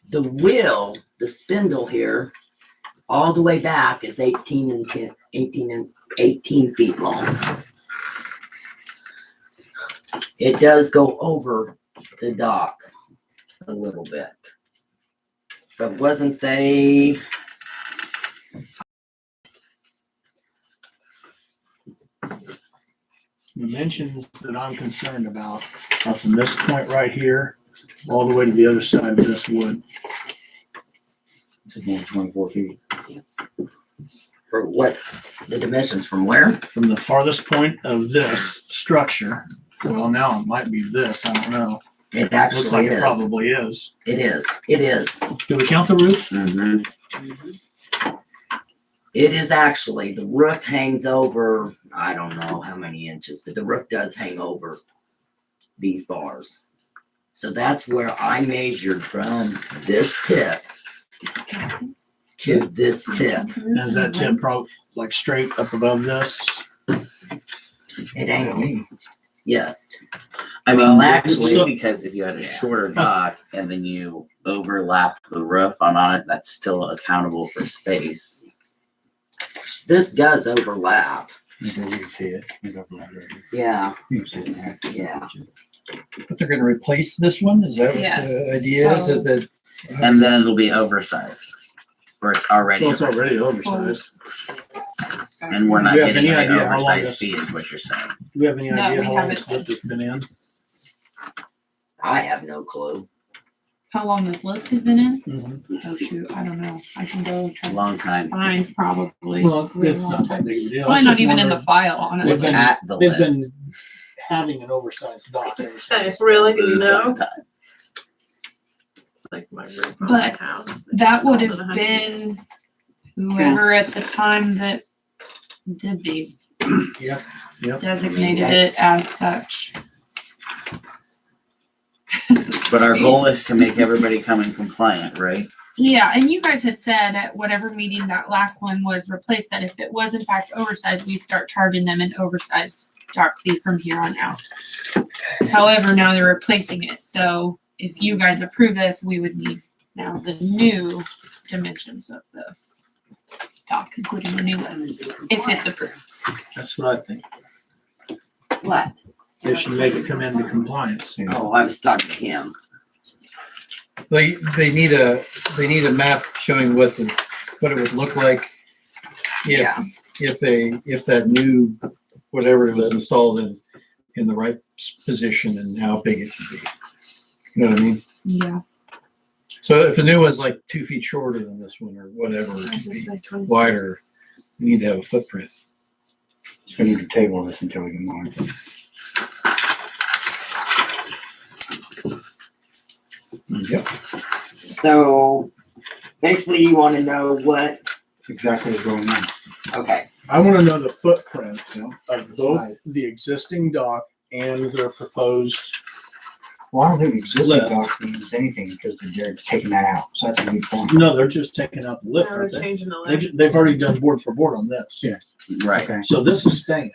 S6: the wheel, the spindle here, all the way back is 18 feet long. It does go over the dock a little bit. But wasn't they,
S8: The dimensions that I'm concerned about are from this point right here all the way to the other side of this wood.
S3: It's more than 24 feet.
S6: for what, the dimensions from where?
S8: From the farthest point of this structure, well, now it might be this, I don't know.
S6: It
S8: Looks
S6: actually
S8: like it
S6: is.
S8: probably is.
S6: It is. It is.
S8: Do we count the roof?
S7: Mhm.
S6: It is actually, the roof hangs over, I don't know how many inches, but the roof does hang over these bars. So that's where I measured from this tip to this tip.
S8: And is that tip probably like straight up above this?
S6: It angles. Yes.
S7: I
S6: Well,
S7: mean,
S6: actually-
S7: actually, because if you had a
S6: Yeah.
S7: shorter dock and then you overlapped the roof on it, that's still accountable for space.
S6: This does overlap.
S3: You can see it. It's up right here.
S6: Yeah,
S3: You can see it there.
S6: yeah.
S2: But they're gonna replace this one? Is that what
S5: Yes.
S2: the idea is?
S5: So-
S2: That
S7: And then it'll be oversized. Or it's already
S8: Well, it's
S7: oversized.
S8: already oversized.
S7: And we're not
S8: Do you have
S7: getting
S8: any
S7: an
S8: idea how long
S7: oversized
S8: this-
S7: fee is what you're saying.
S8: Do we have any
S5: No,
S8: idea
S5: we
S8: how long
S5: haven't.
S8: this lift has been in?
S6: I have no clue.
S5: How long this lift has been in?
S8: Mhm.
S5: Oh shoot, I don't know. I can go try to
S7: Long time.
S5: find probably.
S8: Well,
S5: Really
S8: it's
S5: long
S8: not that
S5: time.
S8: big of a deal. I
S5: Probably
S8: was
S5: not
S8: just
S5: even in the
S8: wondering-
S5: file, honestly.
S8: They've been-
S7: At the
S8: They've
S7: lift.
S8: been having an oversized dock ever since.
S4: Really? Do you know?
S7: Long time.
S4: It's like my roof on
S5: But
S4: my house. They
S5: That
S4: just
S5: would
S4: called it
S5: have
S4: 100 years.
S5: been whoever at the time that did these
S8: Yep, yep.
S5: designated it as such.
S7: But our goal is to make everybody come in compliant, right?
S5: Yeah, and you guys had said at whatever meeting that last one was replaced, that if it was in fact oversized, we start charging them an oversized dock fee from here on out. However, now they're replacing it, so if you guys approve this, we would need now the new dimensions of the dock, including the new one, if it's approved.
S8: That's what I think.
S6: What?
S8: They should make it come into compliance.
S6: Oh, I was talking to him.
S2: they need a map showing what it would look like
S5: Yeah.
S2: if that new whatever was installed in the right position and how big it could be. You know what I mean?
S5: Yeah.
S2: So if the new one's like 2 feet shorter than this one or whatever, it could be wider, you need to have a footprint.
S3: So we need to table this until we can monitor.
S2: Yep.
S6: So basically you want to know what,
S3: Exactly what's going on.
S6: okay,
S8: I wanna know the footprint of both
S3: Size.
S8: the existing dock and their proposed.
S3: Well, I don't think the existing
S8: Lift.
S3: dock means anything because they're taking that out. So that's a good point.
S8: No, they're just taking out the lift,
S4: No,
S8: aren't
S4: they're
S8: they?
S4: changing the
S8: They
S4: lift.
S8: they've already done board for board on this.
S3: Yeah.
S7: Right.
S3: Okay.
S8: So this is staying.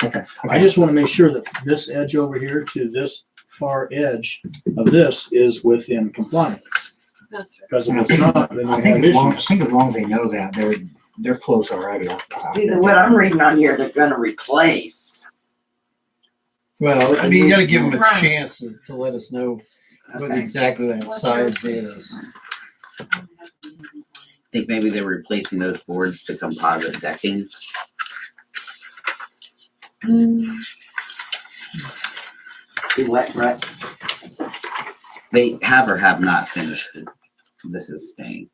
S3: Okay.
S8: I just wanna make sure that this edge over here to this far edge of this is within compliance.
S4: That's right.
S8: Because if it's not, then
S3: I
S8: we
S3: think
S8: have
S3: as long, I
S8: issues.
S3: think as long as they know that, they're close already.
S6: see the, what I'm reading on here, they're gonna replace.
S2: Well, I mean, you gotta give them a
S5: Right.
S2: chance to let us know what
S6: Okay.
S2: exactly that
S5: What
S2: size
S5: they're
S2: is.
S7: I think maybe they're replacing those boards to composite decking.
S10: Do what, Brett?
S7: They have or have not finished it. This is staying.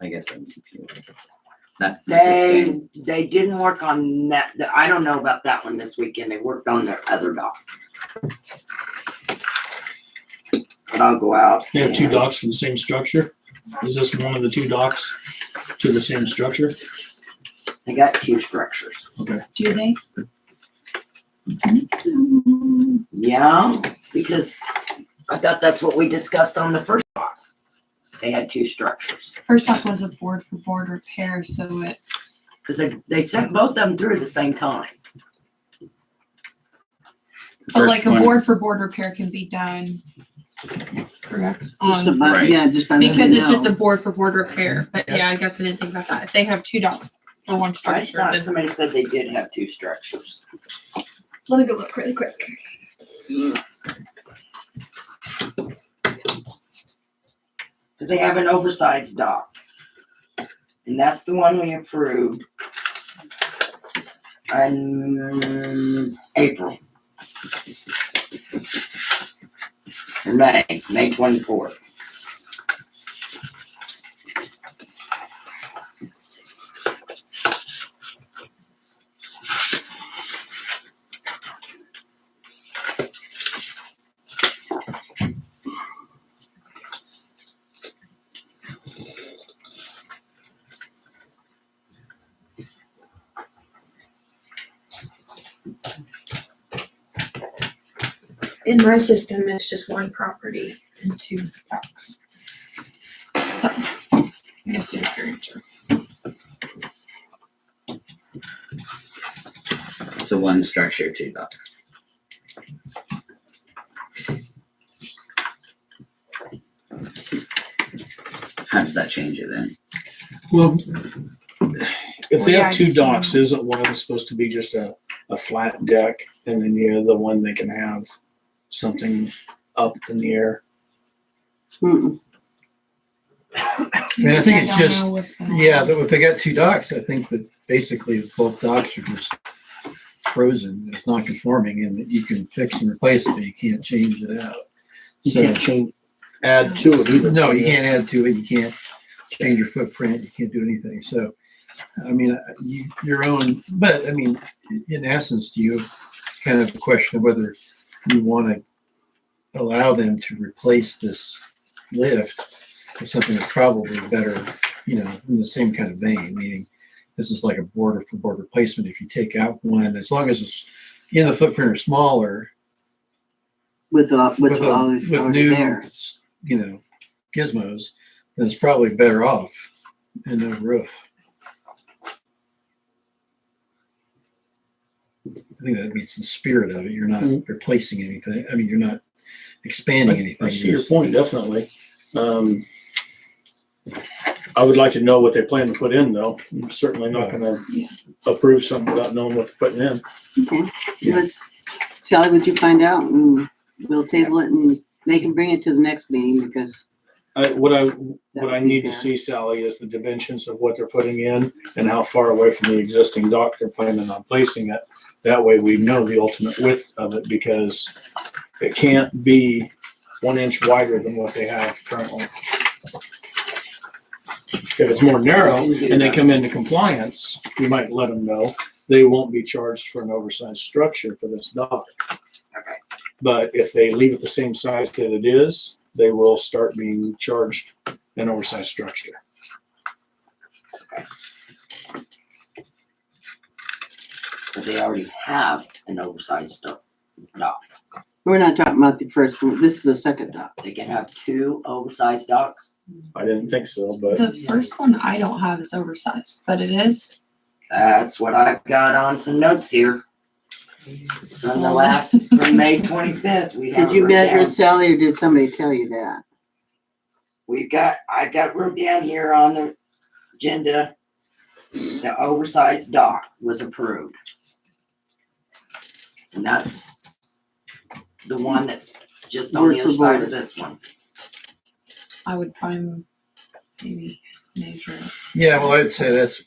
S7: I guess I'm confused. That this is staying.
S10: They didn't work on that. I don't know about that one this weekend. They worked on their other dock. But I'll go out.
S8: They have two
S10: and-
S8: docks for the same structure. Is this one of the two docks to the same structure?
S10: They got two structures.
S5: Do they?
S10: Yeah, because I thought that's what we discussed on the first dock. They had two structures.
S5: First off was a board for board repair, so it's
S10: Because they sent both of them through at the same time.
S5: but like
S7: First
S5: a
S7: one-
S5: board for board repair can be done. Correct.
S1: Just
S5: On,
S1: about,
S7: Right.
S1: yeah, just by letting
S5: because
S1: me
S5: it's just
S1: know.
S5: a board for board repair. But yeah, I guess I didn't think about that. If they have two docks for one
S10: I
S5: structure,
S10: thought
S5: then
S10: somebody said they did have two structures.
S5: let me go look really quick.
S10: Because they have an oversized dock. And that's the one we approved in April. Or May 24th.
S5: In my system, it's just one property and two docks. So, I guess it's very true.
S7: So one structure, two docks. How does that change it then?
S8: Well, if they
S5: Well, yeah,
S8: have two
S5: I just-
S8: docks, isn't one of them supposed to be just a flat deck, and then the other one they can have something up in the air?
S1: Mm-mm.
S2: I mean, I think it's
S5: don't
S2: just-
S5: know what's been
S2: Yeah,
S5: on.
S2: if they got two docks, I think that basically both docks are just frozen. It's not conforming, and you can fix and replace it, but you can't change it out.
S8: You
S2: So,
S8: can't add to it either.
S2: no, you can't add to it. You can't change your footprint. You can't do anything. So, I mean, your own, but I mean, in essence, it's kind of a question of whether you want to allow them to replace this lift with something that's probably better, in the same kind of vein, meaning this is like a border for board replacement. If you take out one, as long as it's in the footprint or smaller,
S1: With all
S2: with
S1: already
S2: new,
S1: there.
S2: gizmos, then it's probably better off in no roof. I think that means the spirit of it. You're not replacing anything. I mean, you're not expanding anything.
S8: I see your point, definitely. I would like to know what they plan to put in, though. I'm certainly not gonna approve something without knowing what they're putting in.
S1: Okay,
S2: Yeah.
S1: let's, Sally, would you find out and we'll table it and they can bring it to the next meeting because.
S8: What I
S1: that would be
S8: need to
S1: fair.
S8: see, Sally, is the dimensions of what they're putting in and how far away from the existing dock they're planning on placing it. That way we know the ultimate width of it, because it can't be 1 inch wider than what they have currently. If it's more narrow and they come into compliance, we might let them know they won't be charged for an oversized structure for this dock.
S10: Okay.
S8: But if they leave it the same size that it is, they will start being charged an oversized structure.
S10: But they already have an oversized dock.
S1: We're not talking about the first one. This is the second dock.
S10: They can have two oversized docks.
S8: I didn't think so, but
S5: The first one I don't have is oversized, but it is.
S10: That's what I've got on some notes here. From the last, from May 25th. We have
S1: Did you
S10: it written
S1: measure
S10: down.
S1: it, Sally, or did somebody tell you that?
S10: I got wrote down here on the agenda, the oversized dock was approved. And that's the one that's just on
S1: Word
S10: the
S1: for
S10: other side
S1: word.
S10: of this one.
S5: I would probably maybe measure it.
S2: Yeah, well, I'd say that's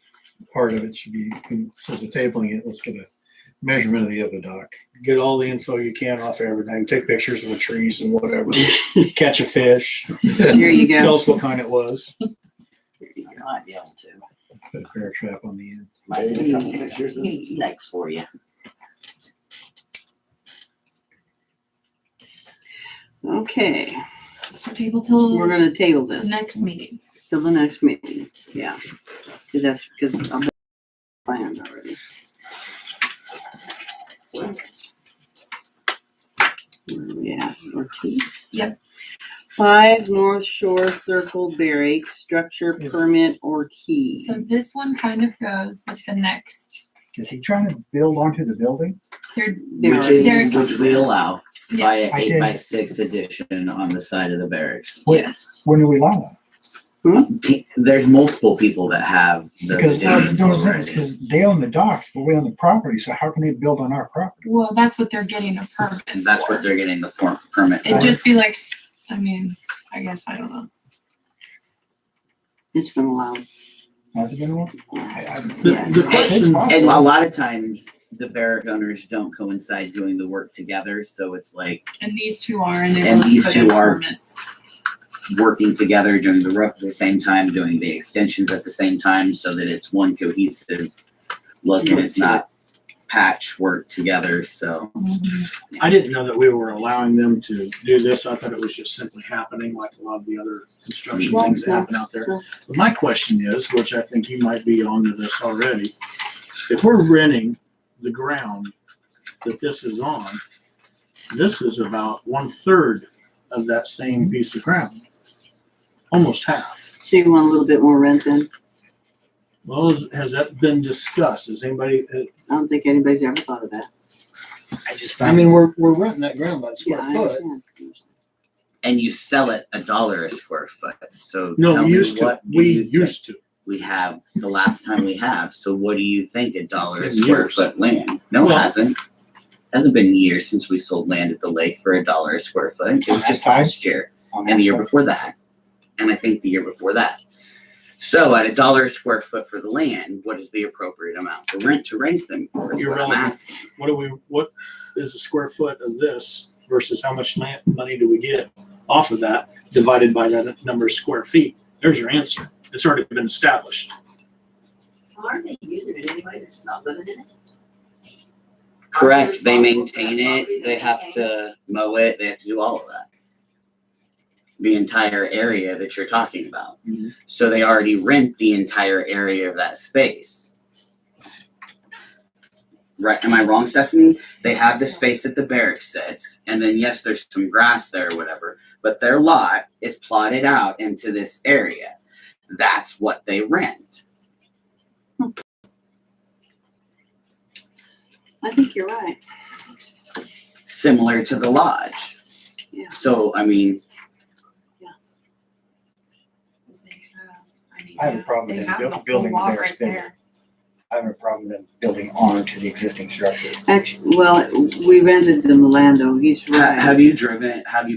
S2: part of it should be, since we're tabling it, let's get a measurement of the other dock.
S8: Get all the info you can off everything. Take pictures of the trees and whatever. Catch a fish.
S1: There you
S8: Tell
S1: go.
S8: us what kind it was.
S6: I might be able to.
S2: Put a bear trap on the end.
S6: Might be a couple pictures of some snakes for you.
S1: Okay,
S5: So table till
S1: we're gonna table this
S5: next meeting.
S1: till the next meeting, yeah. Cause that's, because I'm planned already. Where do we at? Ortiz?
S5: Yep.
S1: 5 North Shore Circle Barrack, structure permit or key.
S5: So this one kind of goes with the next.
S3: Is he trying to build onto the building?
S5: They're
S1: There
S7: Which
S1: are-
S5: There's-
S7: which we allow by
S5: yes,
S3: I
S7: an
S3: did.
S7: 8x6 addition on the side of the barracks.
S3: Wait.
S5: yes.
S3: When do we allow that?
S7: There's multiple people that have those
S3: Because
S7: additions already.
S3: because they own the docks, but we own the property, so how can they build on our property?
S5: Well, that's what they're getting a permit.
S7: And that's
S5: for.
S7: what they're getting the permit
S5: It'd
S7: for.
S5: just be like, I mean, I guess I don't know.
S1: It's been allowed.
S3: Has it been one?
S8: The question,
S7: And a lot of times, the barrack owners don't coincide doing the work together, so it's like
S5: And these two are, and they
S7: And
S5: both
S7: these
S5: put
S7: two
S5: in
S7: are-
S5: permits.
S7: working together, doing the roof at the same time, doing the extensions at the same time, so that it's one cohesive look and it's not patchwork together, so.
S5: Mhm.
S8: I didn't know that we were allowing them to do this. I thought it was just simply happening like a lot of the other construction
S1: No,
S8: things that
S1: no,
S8: happen out there.
S1: no.
S8: But my question is, which I think you might be onto this already, if we're renting the ground that this is on, this is about 1/3 of that same piece of ground. Almost half.
S1: So you want a little bit more rent then?
S8: Well, has that been discussed? Has anybody,
S1: I don't think anybody's ever thought of that.
S8: I mean, we're renting that ground by the
S1: Yeah,
S8: square
S1: I
S8: foot.
S1: understand.
S7: And you sell it $1 a square foot, so
S8: No,
S7: tell
S8: we
S7: me
S8: used to.
S7: what do
S8: We
S7: you think
S8: used to.
S7: we have the last time we have, so what do you think $1 a
S8: It's been
S7: square
S8: years.
S7: foot land? No, it
S8: Well-
S7: hasn't. Hasn't been years since we sold land at the lake for $1 a square foot. It was
S3: that
S7: just
S3: side?
S7: last year.
S3: On
S7: And
S3: that
S7: the year
S3: side?
S7: before that, and I think the year before that. So at $1 a square foot for the land, what is the appropriate amount for rent to raise them for? Is what I'm
S8: Irrelevant.
S7: asking.
S8: What is a square foot of this versus how much money do we get off of that divided by that number of square feet? There's your answer. It's already been established.
S9: Aren't they using it anyway? They're just not living in it?
S7: Correct. They
S9: responsible for
S7: maintain
S9: that property
S7: it.
S9: that
S7: They
S9: they
S7: have
S9: maintain?
S7: to mow it. They have to do all of that. The entire area that you're talking about.
S8: Mhm.
S7: So they already rent the entire area of that space. Right? Am I wrong, Stephanie? They have the space that the barrack sits, and then yes, there's some grass there or whatever, but their lot is plotted out into this area. That's what they rent.
S1: I think you're right.
S7: Similar to the lodge.
S1: Yeah.
S7: So, I mean,
S3: I have a problem
S5: They
S3: with
S5: have
S3: them
S5: the full
S3: building the
S5: lot
S3: barracks
S5: right
S3: bigger.
S5: there.
S3: I have a problem with them building onto the existing structure.
S1: Actually, well, we rented them the land though. He's right.
S7: have you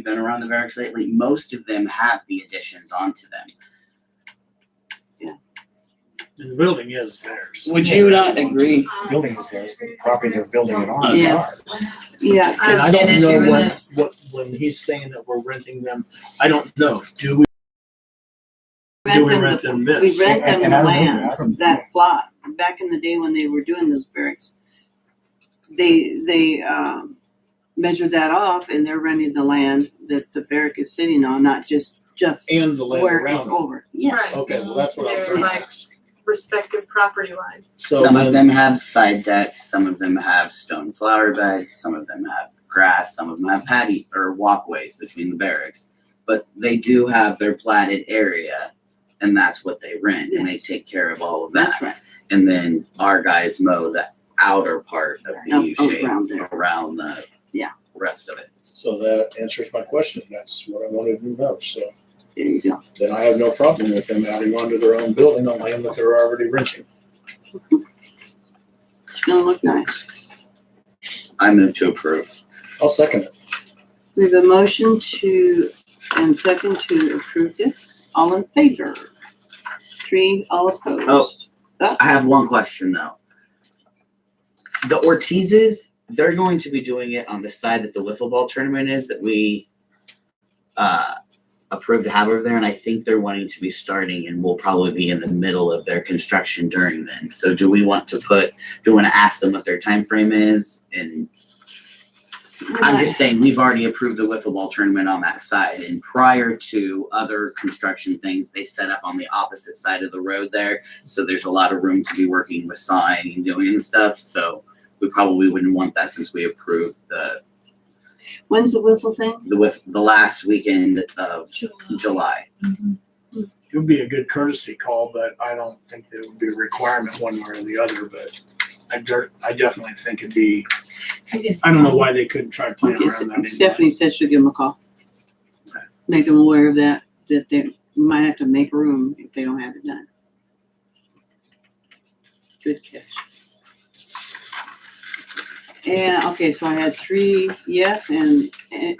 S7: been around the barracks lately? Most of them have the additions onto them.
S8: And the building is theirs.
S7: Would you not agree?
S3: Building is theirs, but the property they're building it on is
S1: Yeah.
S3: ours.
S1: Yeah,
S5: I
S8: And I
S5: see an
S8: don't
S5: issue
S8: know
S5: with
S8: when he's saying that we're renting them, I don't know. Do we
S1: rent them
S8: rent
S1: the-
S8: them
S1: we
S8: this?
S1: rent them
S3: And
S1: the
S3: I remember, I
S1: lands,
S3: remember.
S1: that plot, back in the day when they were doing those barracks. They measured that off and they're renting the land that the barrack is sitting on, not just
S8: And the land
S1: where it's
S8: around it.
S1: over. Yeah,
S4: Right.
S8: Okay, well, that's what I was
S4: They're
S8: trying to
S4: like-
S8: ask.
S4: Respective property line.
S8: So
S7: Some of
S8: then-
S7: them have side decks, some of them have stone flower beds, some of them have grass, some of them have patio or walkways between the barracks. But they do have their platted area, and that's what they rent, and they take care of all of that.
S1: that's right.
S7: And then our guys mow the outer part of the
S1: Up-
S7: U shape
S1: around there.
S7: around the
S1: Yeah.
S7: rest of it.
S8: So that answers my question. That's what I wanted to know. So
S1: There you go.
S8: then I have no problem with them adding onto their own building on land that they're already renting.
S1: It's gonna look nice.
S7: I move to approve.
S8: I'll second it.
S1: We have a motion and second to approve this. All in favor? 3, all opposed.
S7: I have one question though. The Ortizes, they're going to be doing it on the side that the wiffle ball tournament is that we approved to have over there, and I think they're wanting to be starting and we'll probably be in the middle of their construction during then. So do we want to ask them what their time frame is? And I'm just saying, we've already approved the wiffle ball tournament on that side, and prior to other construction things, they set up on the opposite side of the road there. So there's a lot of room to be working with sawing and doing and stuff. So we probably wouldn't want that since we approved
S1: When's the wiffle thing?
S7: the last weekend of July.
S8: It would be a good courtesy call, but I don't think that it would be a requirement one way or the other, but I definitely think it'd be, I don't know why they couldn't try to plan
S1: Okay,
S8: around that. anyway.
S1: Stephanie said she'll give them a call. Make them aware of that they might have to make room if they don't have it done. Good catch. And, okay, so I had 3 yes and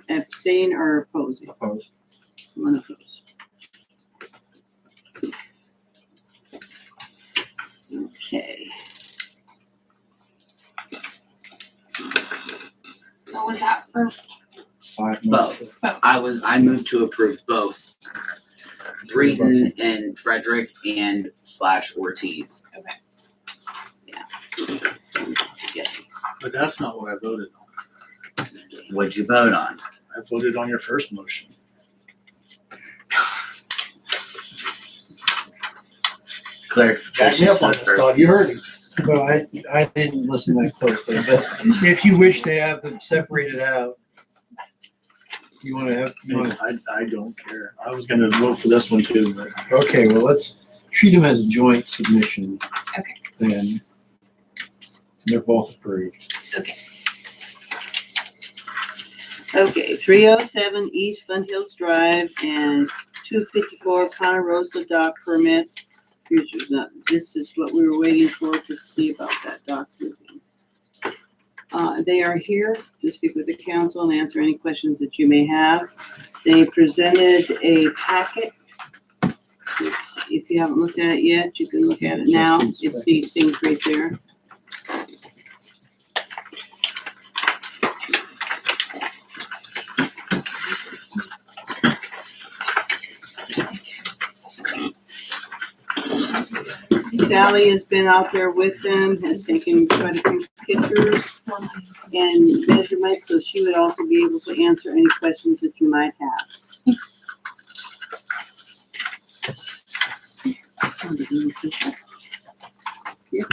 S1: abstain or opposing.
S3: Opposed.
S1: One opposed. Okay.
S5: So was that for,
S3: 5 minutes.
S7: Both. I moved to approve both Breeden and Frederick and / Ortiz.
S8: But that's not what I voted on.
S7: What'd you vote on?
S8: I voted on your first motion. Back me
S7: Clarification
S8: up on this, Todd. You heard him.
S2: Well, I didn't listen that closely, but if you wish to have them separated out, you wanna
S8: I don't care. I was gonna vote for this one too, but.
S2: okay, well, let's treat them as a joint submission.
S5: Okay.
S2: Then they're both approved.
S1: Okay, 307 East Fun Hills Drive and 254 Ponderosa dock permits. This is what we were waiting for to see about that dock moving. They are here to speak with the council and answer any questions that you may have. They presented a packet. If you haven't looked at it yet, you can look at it now. It's these things right there. Sally has been out there with them, has taken quite a few pictures and measurements, so she would also be able to answer any questions that you might have. Sounded really official.
S8: You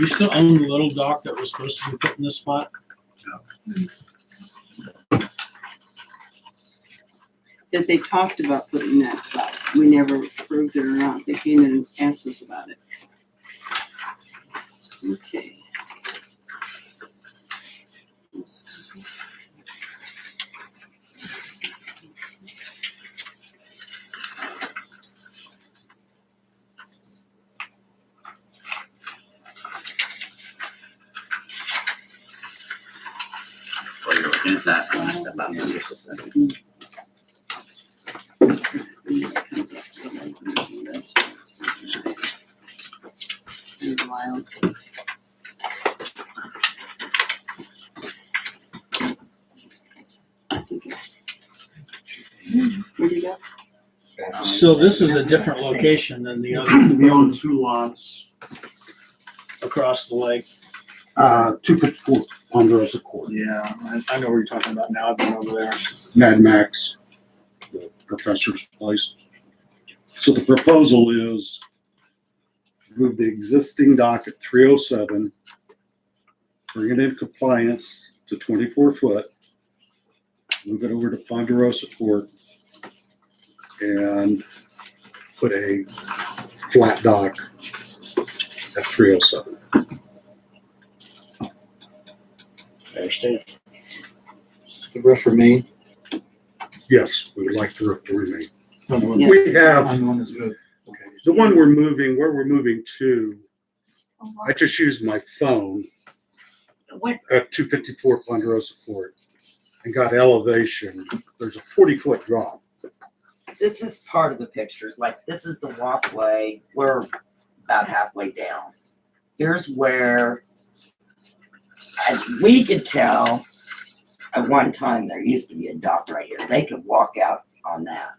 S8: still own the little dock that was supposed to be put in this spot?
S1: That they talked about putting that spot. We never approved it or not. They came in and asked us about it. Okay.
S7: While you're looking at that, I'm gonna step out for just a second.
S1: Wild. Where'd you go?
S8: So this is a different location than the other.
S12: We own 2 lots,
S8: Across the lake.
S12: 254 Ponderosa Court.
S8: Yeah, I know what you're talking about now. I've been over there.
S12: Mad Max, the professor's place. So the proposal is move the existing dock at 307, bring it in compliance to 24 foot, move it over to Ponderosa Court, and put a flat dock at 307.
S8: I understand.
S2: The roof remain.
S12: Yes, we would like the roof to remain.
S1: Yeah.
S12: We have,
S2: One is good.
S12: okay, the one we're moving, where we're moving to, I just used my phone
S9: What,
S12: at 254 Ponderosa Court and got elevation. There's a 40-foot drop.
S6: This is part of the pictures, like this is the walkway, we're about halfway down. Here's where
S10: we could tell at one time there used to be a dock right here. They could walk out on that.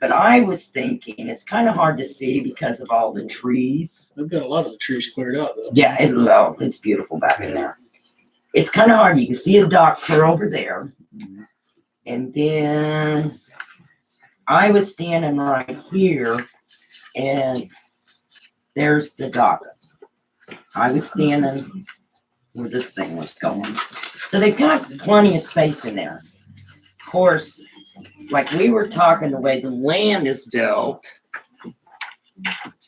S10: But I was thinking it's kind of hard to see because of all the trees.
S8: We've got a lot of the trees cleared out though.
S10: Yeah, it's beautiful back in there. It's kind of hard. You can see a dock clear over there. And then I was standing right here and there's the dock. I was standing where this thing was going. So they've got plenty of space in there. Of course, like we were talking, the way the land is built,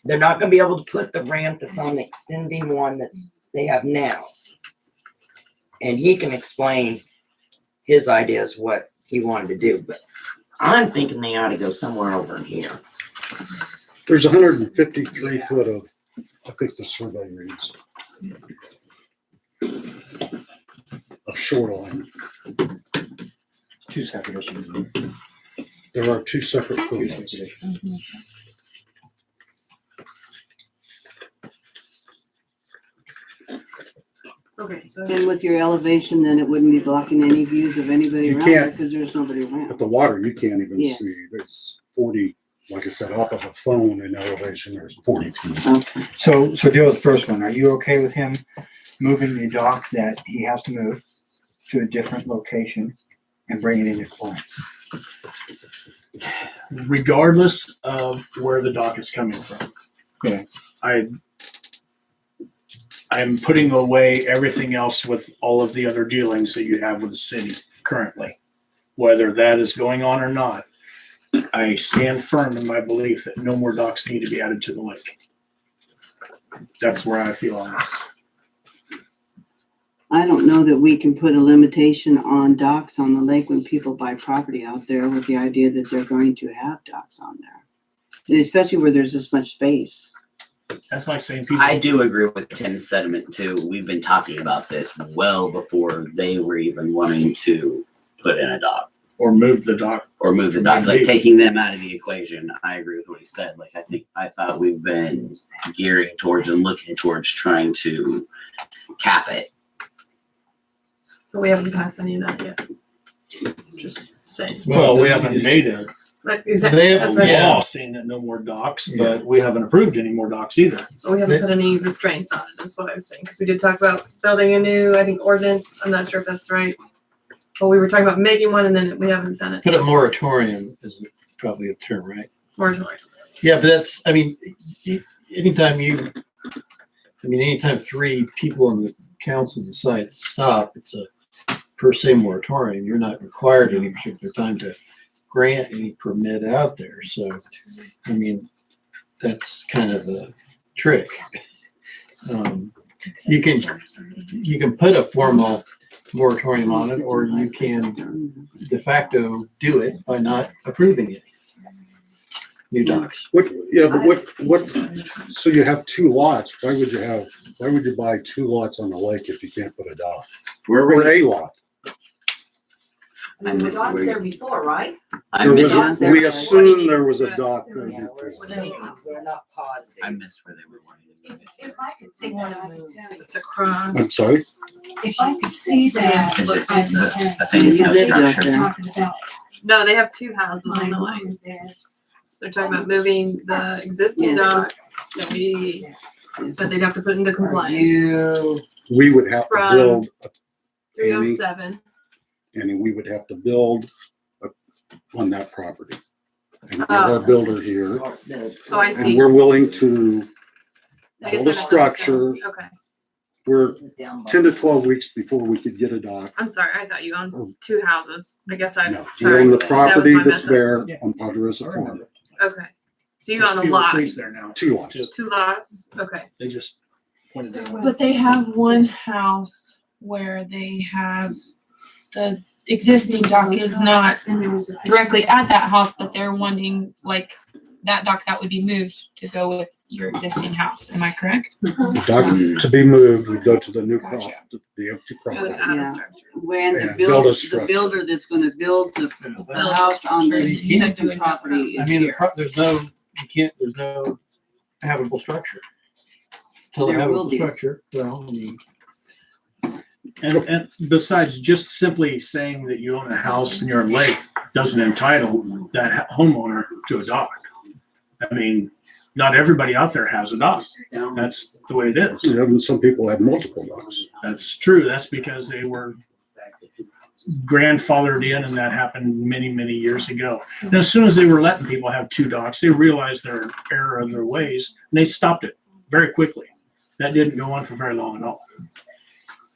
S10: they're not gonna be able to put the ramp that's on the extending one they have now. And he can explain his ideas, what he wanted to do, but I'm thinking they ought to go somewhere over in here.
S12: There's 153 foot of, I think the survey reads, of shoreline.
S3: Two separate issues.
S12: There are two separate permits.
S4: Okay, so
S1: And with your elevation, then it wouldn't be blocking any views of anybody
S12: You
S1: around there
S12: can't.
S1: because there's nobody around.
S12: But the water, you can't even
S1: Yes.
S12: see. There's 40, like I said, off of a phone in elevation, there's 40 feet.
S1: Okay.
S3: So deal with the first one. Are you okay with him moving the dock that he has to move to a different location and bring it into compliance?
S8: Regardless of where the dock is coming from.
S3: Okay.
S8: I'm putting away everything else with all of the other dealings that you have with the city currently. Whether that is going on or not, I stand firm in my belief that no more docks need to be added to the lake. That's where I feel on this.
S1: I don't know that we can put a limitation on docks on the lake when people buy property out there with the idea that they're going to have docks on there. And especially where there's this much space.
S8: That's like saying people.
S7: I do agree with Tim's sentiment too. We've been talking about this well before they were even wanting to put in a dock
S8: Or move the dock.
S7: or move the dock, like taking them out of the equation. I agree with what he said. Like, I thought we've been gearing towards and looking towards trying to cap it.
S4: but we haven't passed any of that yet. Just saying.
S8: Well, we haven't made a
S4: Like, exactly.
S8: They have
S4: That's
S8: a
S4: right.
S8: law saying that no more docks, but we haven't approved any more docks either.
S4: But we haven't put any restraints on it, is what I was saying, because we did talk about building a new, I think, ordinance. I'm not sure if that's right. But we were talking about making one and then we haven't done it.
S2: Put a moratorium is probably a term, right?
S4: Moratorium.
S2: Yeah, but that's, I mean, anytime three people on the council decide to stop, it's a per se moratorium. You're not required any particular time to grant any permit out there. So, I mean, that's kind of the trick. You can put a formal moratorium on it, or you can de facto do it by not approving any new docks.
S12: So you have two lots. Why would you buy two lots on the lake if you can't put a dock? Or a lot?
S7: I missed
S9: dock's
S7: where
S9: there
S7: you-
S9: before, right?
S7: I
S12: There
S7: missed,
S12: was, we assumed there was a dock there
S9: Yeah,
S12: before.
S9: we're not positive.
S7: I missed where they were wanting to move it.
S13: If I could see one, I would tell you.
S4: It's a cross.
S12: I'm sorry?
S13: If I could see that.
S7: Is it,
S13: I
S7: I
S13: would
S7: think it's
S1: You
S7: no
S1: lived out
S7: structure.
S1: there.
S13: talking about
S4: No, they have two houses
S13: my
S4: on the
S13: mom
S4: line.
S13: there.
S4: So they're talking about moving the existing
S1: Yeah.
S4: dock that they'd have to put into compliance.
S12: We would have to
S4: From-
S12: build,
S4: 307.
S12: and we would have to build on that property. And we have our builder here,
S4: Oh, I
S12: and
S4: see.
S12: we're willing to,
S4: I guess
S12: build a
S4: I misunderstood.
S12: structure.
S4: Okay.
S12: we're 10 to 12 weeks before we could get a dock.
S4: I'm sorry. I thought you owned two houses. I guess I.
S12: No, we
S4: sorry.
S12: own the
S4: That was
S12: property
S4: my
S12: that's
S4: mess up.
S12: there on Ponderosa Corner,
S4: Okay. So you
S8: There's
S4: own a
S8: fewer
S4: lot.
S8: trees there now.
S12: two lots.
S4: Two lots. Okay.
S8: They just pointed that out.
S5: But they have one house where they have the existing dock is not
S13: And there was a.
S5: directly at that house, but they're wanting like that dock that would be moved to go with your existing house. Am I correct?
S12: The dock to be moved, we go to the new prop, the empty
S4: It would
S12: property.
S4: add
S1: Yeah.
S4: a structure.
S1: When
S12: Yeah, build a structure.
S1: builder that's gonna build the house on the second property
S2: I
S1: is
S2: mean,
S1: here.
S2: there's no habitable structure. Till a
S1: There will
S2: habitable
S1: be.
S2: structure, well, I mean,
S8: And besides, just simply saying that you own a house and you're in lake doesn't entitle that homeowner to a dock. I mean, not everybody out there has a dock. That's the way it is.
S12: Yeah, and some people have multiple docks.
S8: That's true. That's because they were grandfathered in, and that happened many, many years ago. And as soon as they were letting people have two docks, they realized their error of their ways, and they stopped it very quickly. That didn't go on for very long at all.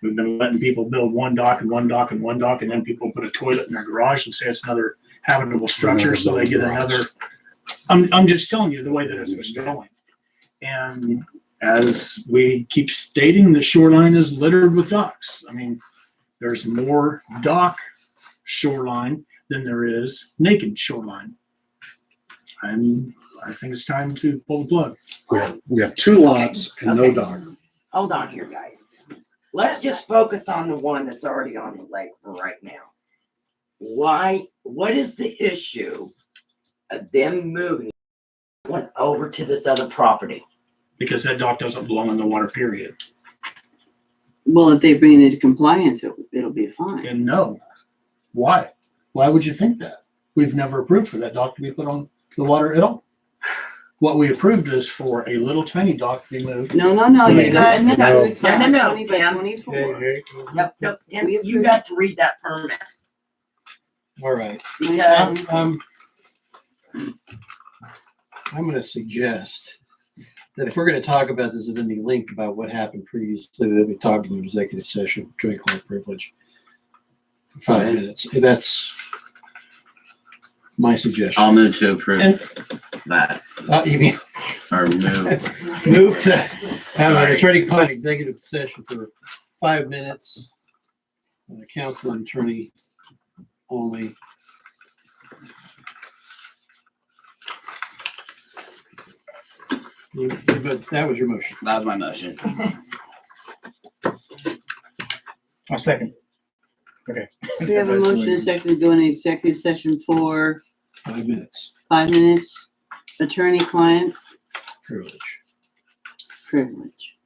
S8: We've been letting people build one dock and one dock and one dock, and then people put a toilet in their garage and say it's another habitable structure, so they get another. I'm just telling you the way that this was going. And as we keep stating, the shoreline is littered with docks. I mean, there's more dock shoreline than there is naked shoreline. And I think it's time to pull the plug.
S12: We have two lots and no dock.
S10: Hold on here, guys. Let's just focus on the one that's already on the lake for right now. What is the issue of them moving one over to this other property?
S8: Because that dock doesn't belong in the water, period.
S1: Well, if they bring it into compliance, it'll be fine.
S8: And no. Why? Why would you think that? We've never approved for that dock to be put on the water at all. What we approved is for a little tiny dock to be moved.
S1: No, you got
S10: No,
S1: to.
S10: no,
S1: 20 by
S10: Tim.
S1: 24.
S10: No, Tim, you got to read that permit.
S2: All right.
S10: Because
S2: I'm going to suggest that if we're going to talk about this at any length about what happened previously, that we talk in executive session, attorney-client privilege, for 5 minutes. That's my suggestion.
S7: I'll move to approve
S8: And-
S7: that,
S2: You mean
S7: or move.
S2: move to have an attorney-client executive session for 5 minutes, counsel and attorney only. But that was your motion.
S7: That was my motion.
S3: A second.
S1: We have a motion and a second to go into executive session for
S2: 5 minutes,
S1: 5 minutes. Attorney-client
S2: privilege.
S1: privilege.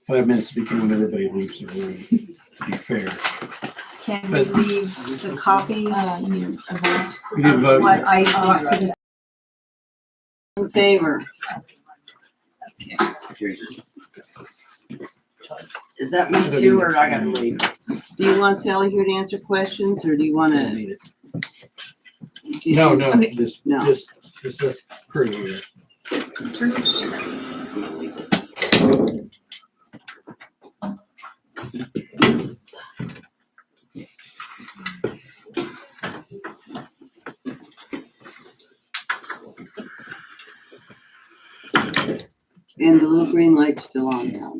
S2: 5 minutes to begin when everybody leaves the room, to be fair.
S13: Can we leave the copy?
S5: You need a voice.
S2: You didn't vote.
S13: What I brought to the
S1: In favor?
S10: is that me too, or I gotta leave?
S1: Do you want Sally here to answer questions, or do you want
S2: Don't
S1: to?
S2: need it. No,
S5: Okay.
S2: just
S1: No.
S2: this crew here.
S1: And the little green light's still on now.